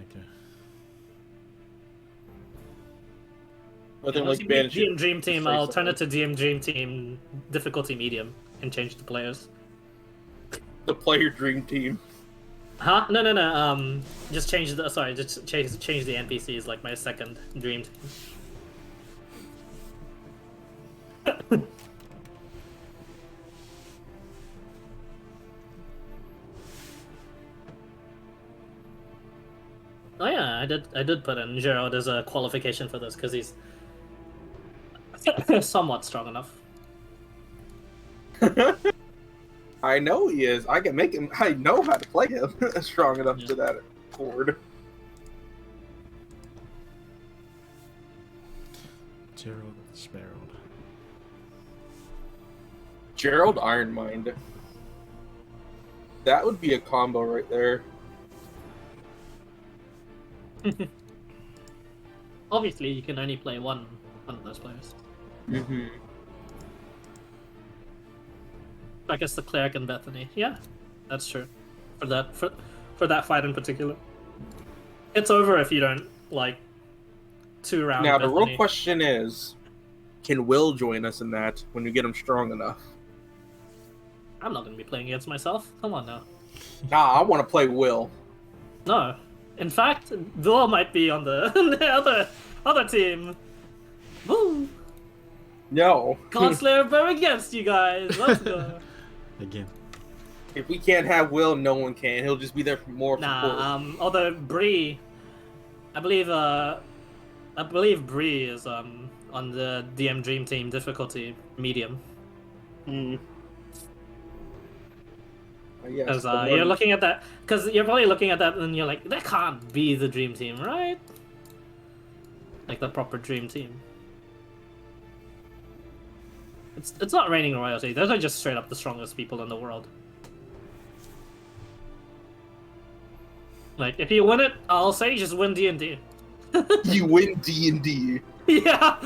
Okay. Nothing Once like you beat Vanish. DM Dream Team, Say I'll turn something. it to DM Dream Team difficulty medium and change the players. The player dream team. Huh? No. Just change the. Sorry, just change the NPCs like my second Dream Team. Oh yeah, I did put in Gerald as a qualification for this because he's somewhat strong enough. I know he is. I can make him. I know how to play him strong enough Yeah. to that chord. Gerald Sparrowed. Gerald Ironmind. That would be a combo right there. Obviously, you can only play one of those players. Mm-hmm. I guess the cleric and Bethany. Yeah, that's true. For that fight in particular, it's over if you don't like 2 round. Now, the Bethany. real question is, can Will join us in that when we get him strong enough? I'm not gonna be playing against myself. Come on now. Nah, I want to play Will. No. In fact, Will might be on the, the other team. Woo! No. Godslayer bear against you guys. Let's go. Again. If we can't have Will, no one can. He'll just be there for more support. Nah. Although Bree, I believe Bree is on the DM Dream Team difficulty medium. Yes, Because the you're one- looking at that. Because you're probably looking at that and you're like, that can't be the Dream Team, right? Like the proper Dream Team. It's not reigning royalty. Those are just straight up the strongest people in the world. Like, if you win it, I'll say just win D&D. You win D&D. Yeah.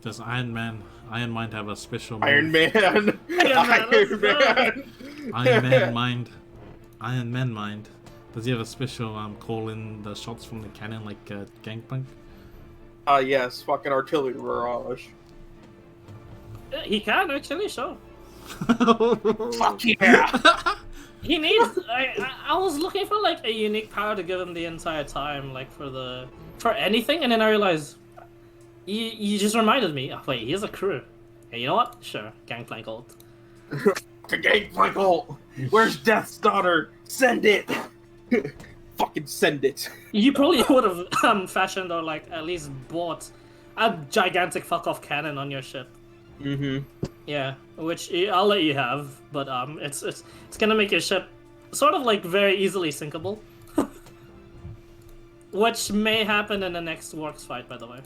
Does Iron Mind have a special move? Iron Man. Man, Iron Man. Iron Man Mind. Does he have a special call in the shots from the cannon like Gangplank? Yes, fucking artillery barrage. He can actually, sure. Fuck yeah. He needs. I was looking for like a unique power to give him the entire time, like for anything, and then I realized you just reminded me. Oh, wait, he has a crew. Hey, you know what? Sure, Gangplank ult. The Gangplank ult. Where's Death's daughter? Send it. Fucking send it. You probably would have fashioned or like at least bought a gigantic fuck off cannon on your ship. Mm-hmm. Yeah, which I'll let you have, but it's gonna make your ship sort of like very easily sinkable, which may happen in the next Works fight, by the way.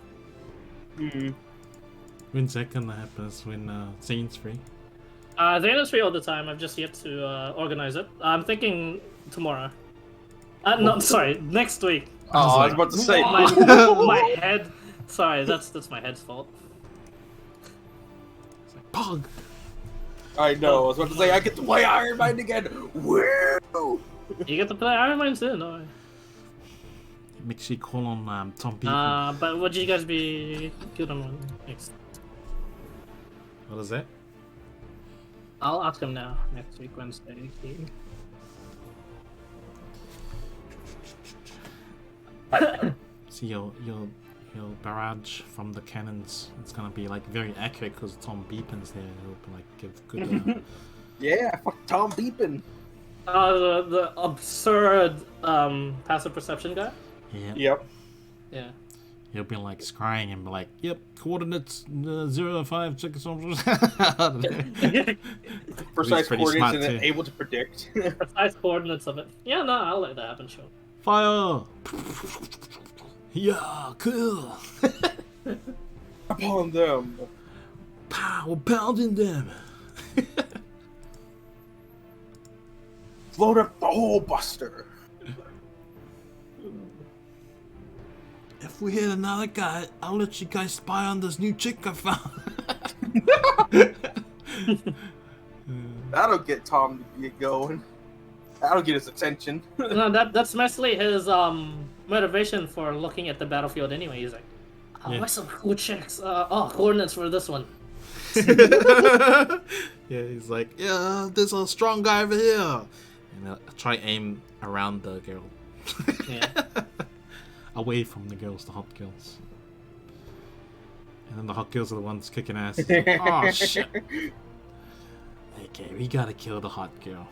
Mm-hmm. When's that gonna happen? Is when Zane's free? Zane's free all the time. I've just yet to organize it. I'm thinking tomorrow. No, sorry, next week. Oh, I was about to say. My head. Sorry, that's my head's fault. It's like Pog. I know. I was about to say I get to play Iron Mind again. Woo! You get to play Iron Man soon, no? Make sure you call on Tom Beacon. But would you guys be good on next? What is that? I'll ask him now. Next week, Wednesday. See your barrage from the cannons. It's gonna be like very accurate because Tom Beepin's there. He'll be like give good. Yeah, fuck Tom Beepin. The absurd passive perception guy. Yeah. Yep. Yeah. He'll be like scrying and be like, "Yep, coordinates 0-5. Check something." Precise pretty coordinates smart and then too. able to predict. Precise coordinates of it. Yeah, no, I'll let that happen. Sure. Fire! Yeah, cool. Upon them. Pow, pounding them. Load up the whole buster. If we hit another guy, I'll let you guys spy on this new chick I found. That'll get Tom to get going. That'll get his attention. No, that's mostly his motivation for looking at the battlefield anyway. He's like, oh, Yeah. what's some cool checks? Coordinates for this one. Yeah, he's like, yeah, there's a strong guy over here. And I'll try aim around the girl. Yeah. Away from the girls, the hot girls. And then the hot girls are the ones kicking ass. It's like, oh shit. Okay, we gotta kill the hot girl.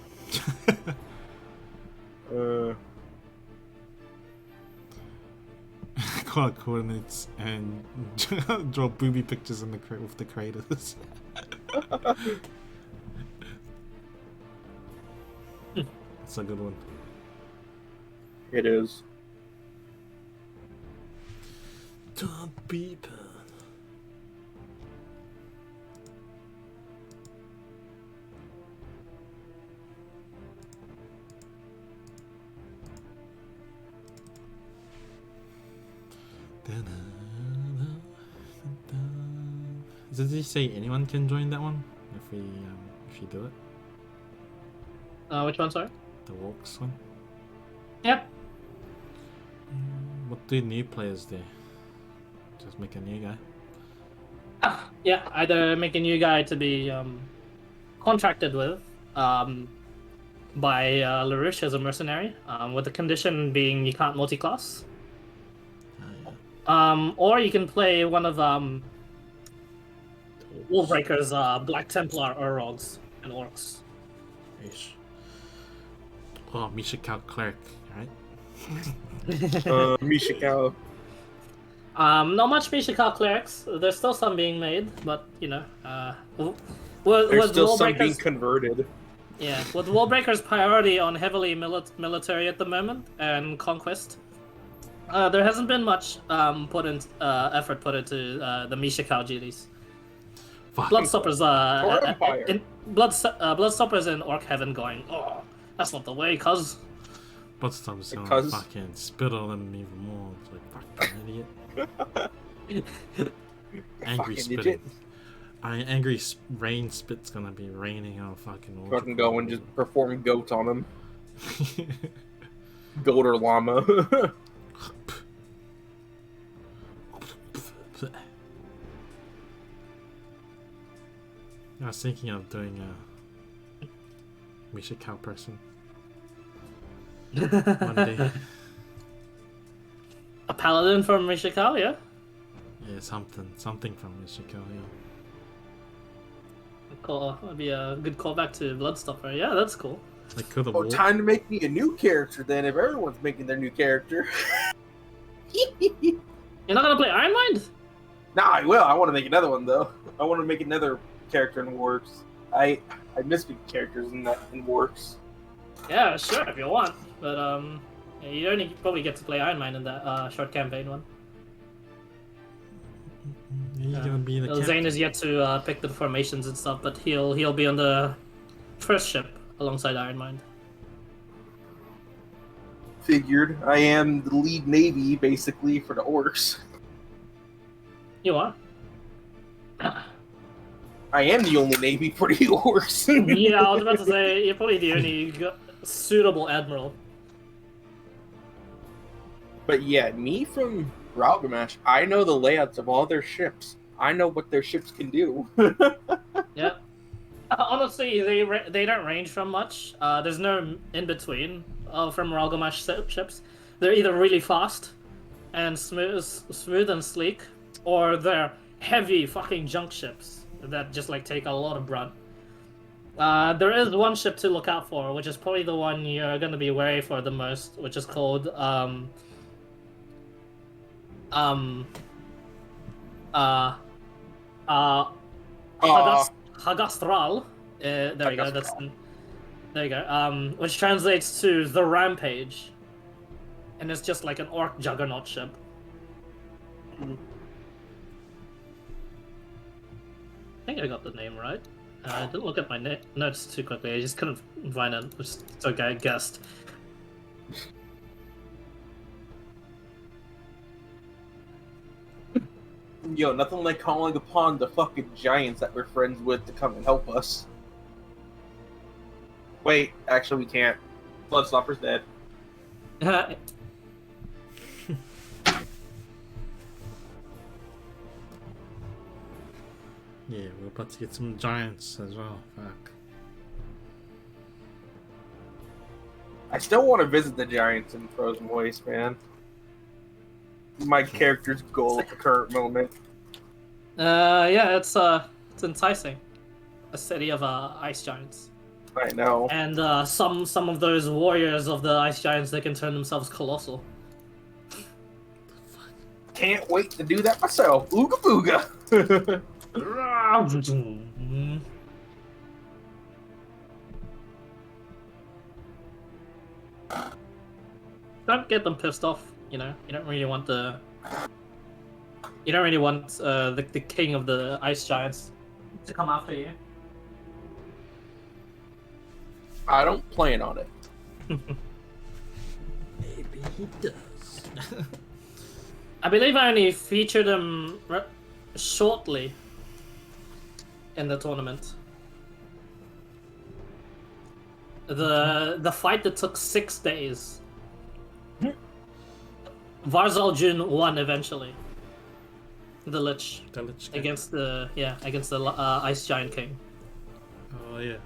Call out coordinates and draw booby pictures in the with the craters. That's a good one. It is. Tom Beeper. Does he say anyone can join that one if you do it? Which one, sorry? The walks one. Yep. What do new players do? Just make a new guy. Yeah, either make a new guy to be contracted with by LaRouche as a mercenary, with the condition being you can't multi-class. Or you can play one of Wallbreaker's Black Templar Urogs and Orcs. Ish. Oh, Misha Cal Cleric, right? Mishikao. Not much Mishikal clerics. There's still some being made, but you know, with There's still some being Wallbreakers, converted. yeah, with Wallbreaker's priority on heavily military at the moment and conquest, there hasn't been much effort put into the Mishikal duties. Fuck. Bloodstoppers, Or Empire. Bloodstoppers in Orc Heaven going, oh, that's not the way, cuz. Bloodstone's gonna Because- fucking spit on him even more. It's like, fucking idiot. Angry Fucking spitting. idiot. Angry rain spit's gonna be raining on fucking. Fucking go and just perform goat on him. Goat or llama. I was thinking of doing a Misha cow person one day. A paladin from Mishikal, yeah? Yeah, something from Misha cow. Yeah. Cool. That'd be a good callback to Bloodstopper. Yeah, that's cool. I could have. Oh, time to make me a new character then, if everyone's making their new character. You're not gonna play Iron Mind? Nah, I will. I want to make another one, though. I want to make another character in Works. I miss making characters in Works. Yeah, sure, if you want. But, yeah, you only probably get to play Iron Man in that short campaign one. You're gonna be the Zane captain. is yet to pick the formations and stuff, but he'll be on the first ship alongside Iron Mind. Figured. I am the lead navy, basically, for the Orcs. You are? I am the only navy for the Orcs. Yeah, I was about to say, you're probably the only suitable admiral. But yeah, me from Ralgamash, I know the layouts of all their ships. I know what their ships can do. Yeah. Honestly, they don't range from much. There's no in between from Ralgamash ships. They're either really fast and smooth and sleek, or they're heavy fucking junk ships that just like take a lot of brunt. There is one ship to look out for, which is probably the one you're gonna be wary for the most, which is called Hagastral. There you go. There you go. Which translates to the Rampage, and it's just like an orc juggernaut ship. I think I got the name right. I didn't look at my notes too quickly. I just couldn't find it, which is okay. I guessed. Yo, nothing like calling upon the fucking giants that we're friends with to come and help us. Wait, actually we can't. Bloodstopper's dead. Yeah, we're about to get some giants as well. Fuck. I still want to visit the giants in Frozen Waste, man. My character's goal at the current moment. Yeah, it's enticing. A city of ice giants. I know. And some of those warriors of the ice giants, they can turn themselves colossal. Can't wait to do that myself. Ooga booga. Don't get them pissed off. You know, you don't really want the king of the ice giants to come after you. I don't plan on it. Maybe he does. I believe I only featured him shortly in the tournament. The fight that took 6 days. Varzal Jun won eventually. The Lich against the Ice Giant King. Oh yeah.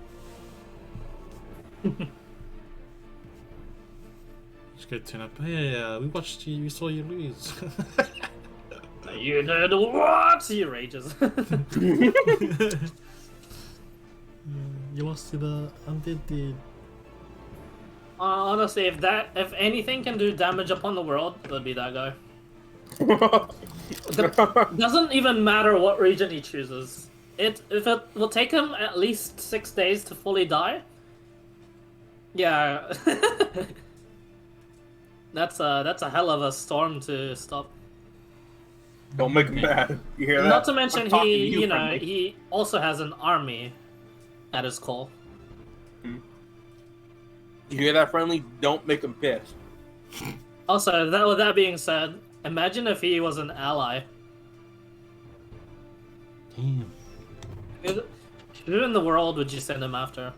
Just go turn up. Hey, we watched you. We saw you lose. You did what? He rages. You lost to the undead dude. Honestly, if anything can do damage upon the world, it would be that guy. Doesn't even matter what region he chooses. If it will take him at least 6 days to fully die. Yeah. That's a hell of a storm to stop. Don't make him mad. You hear that? Not to mention I'm talking to he, you know, friendly. he also has an army at his call. You hear that, friendly? Don't make him pissed. Also, with that being said, imagine if he was an ally. Damn. Who in the world would you send him after?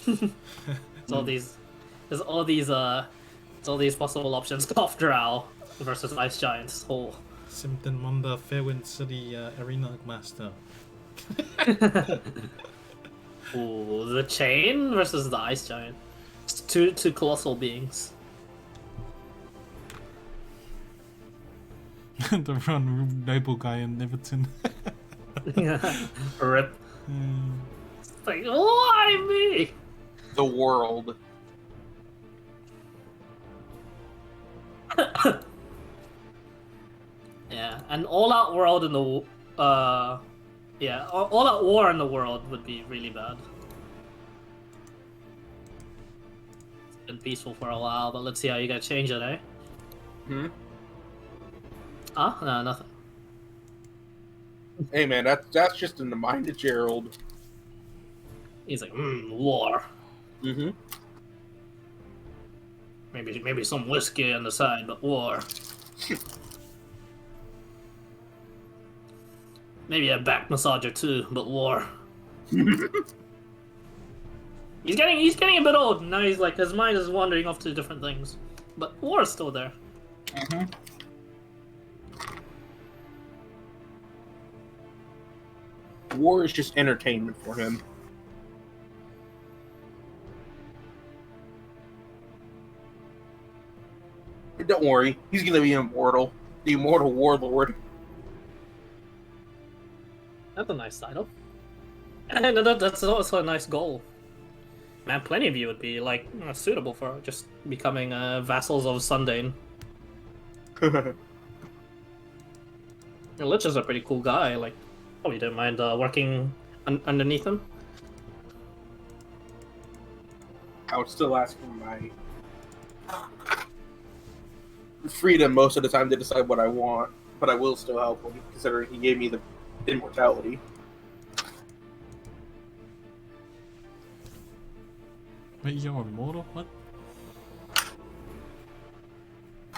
There's all these possible options. Cloth Drow versus Ice Giants. Oh. Simpton Munda Fairwind City Arena Master. Ooh, the Chain versus the Ice Giant. It's two colossal beings. The run noble guy in Neverton. Rip. It's like, why me? The world. Yeah, an all-out world in the all-out war in the world would be really bad. It's been peaceful for a while, but let's see how you gotta change it, eh? Hmm? Ah, no, nothing. Hey man, that's just in the mind of Gerald. He's like, war. Mm-hmm. Maybe some whiskey on the side, but war. Maybe a back massage or two, but war. He's getting a bit old now. He's like, his mind is wandering off to different things, but war is still there. Mm-hmm. War is just entertainment for him. But don't worry, he's gonna be immortal. The immortal warlord. That's a nice title. And that's also a nice goal. Man, plenty of you would be like suitable for just becoming vassals of Sundane. Lich is a pretty cool guy. Like, probably don't mind working underneath him. I would still ask for my freedom most of the time to decide what I want, but I will still help him, considering he gave me the immortality. Wait, you're immortal? What?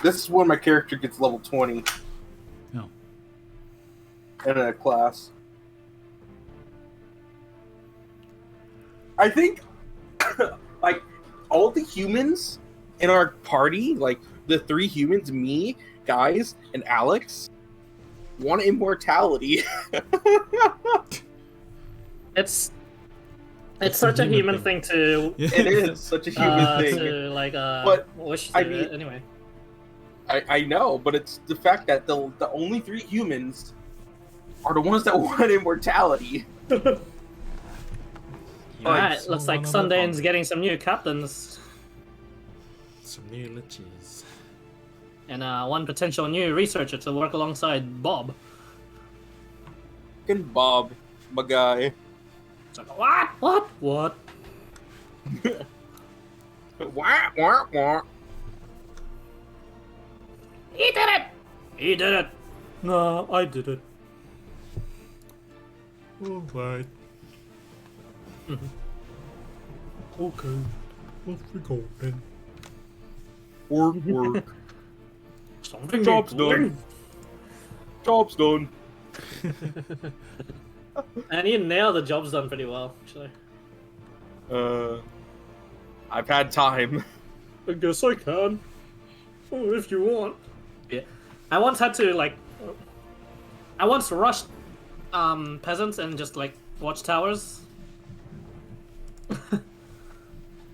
This is when my character gets level 20 No. in a class. I think, like, all the humans in our party, like, the 3 humans, me, guys, and Alex, want immortality. It's It's such a a human human thing to It is such a human thing. to like But, wish I to mean- anyway. I know, but it's the fact that the only 3 humans are the ones that want immortality. Alright, looks like Sundane's getting some new captains some new liches. and one potential new researcher to work alongside Bob. Fucking Bob, my guy. It's like, what? What? What? Wah, wah, wah. He did it! He did it! No, I did it. Alright. Okay. Off we go then. Work, work. Something Job's done. Job's done. And he nailed the job's done pretty well, actually. I've had time. I guess I can. Oh, if you want. Yeah. I once had to, like... I once rushed peasants and just, like, watchtowers.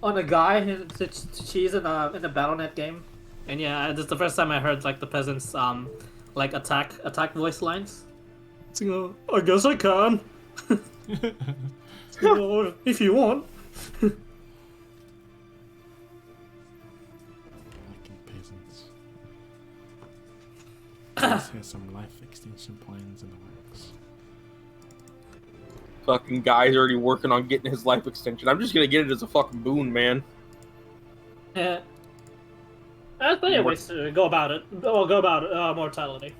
On a guy to cheese in a BattleNet game. And yeah, this is the first time I heard, like, the peasants, like, attack voice lines. So, I guess I can. So, if you want. Here's some life extension plans in the works. Fucking guy's already working on getting his life extension. I'm just gonna get it as a fucking boon, man. Yeah. There's plenty of ways to go about it. Or go about mortality.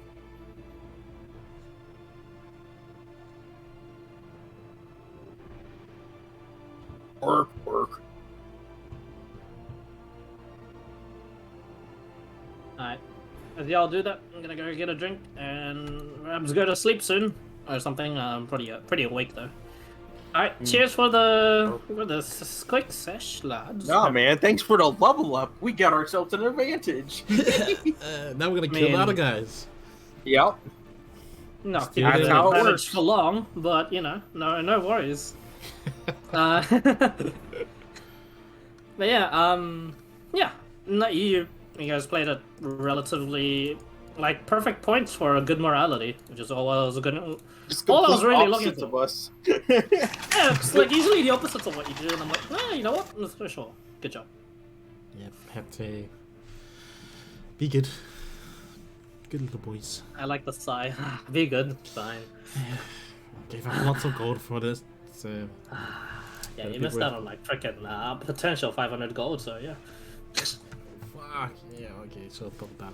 Work. Alright. As y'all do that, I'm gonna go get a drink and perhaps go to sleep soon. Or something. I'm pretty awake though. Alright, cheers for the quick sesh, lads. Nah, man, thanks for the level up. We got ourselves an advantage. Now we're gonna kill other guys. Yep. No, Still keep That's the how it advantage works. for long, but you know, no worries. But yeah, no, you guys played at relatively like perfect points for a good morality, which is all I was gonna. Just All I was complete really looking opposites for. of us. Yeah, it's like usually the opposites of what you do, and I'm like, you know what? For sure, good job. Yeah, have to be good. Good little boys. I like the sigh. Be good, fine. Gave up lots of gold for this. So Yeah, Gotta you be missed worth out on like freaking potential 500 gold, so yeah. fuck yeah. Okay, so double down.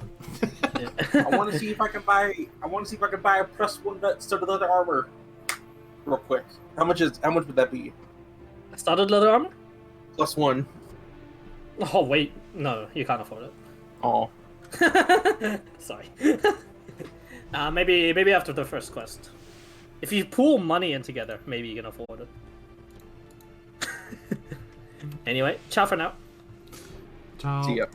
I want to see if I can buy. I want to see if I can buy a +1 studded leather armor. Real quick, how much would that be? Studded leather armor? +1. Oh wait, no, you can't afford Oh, it. Sorry. Maybe after the first quest. If you pool money in together, maybe you can afford it. Anyway, ciao for now. Ciao. see ya.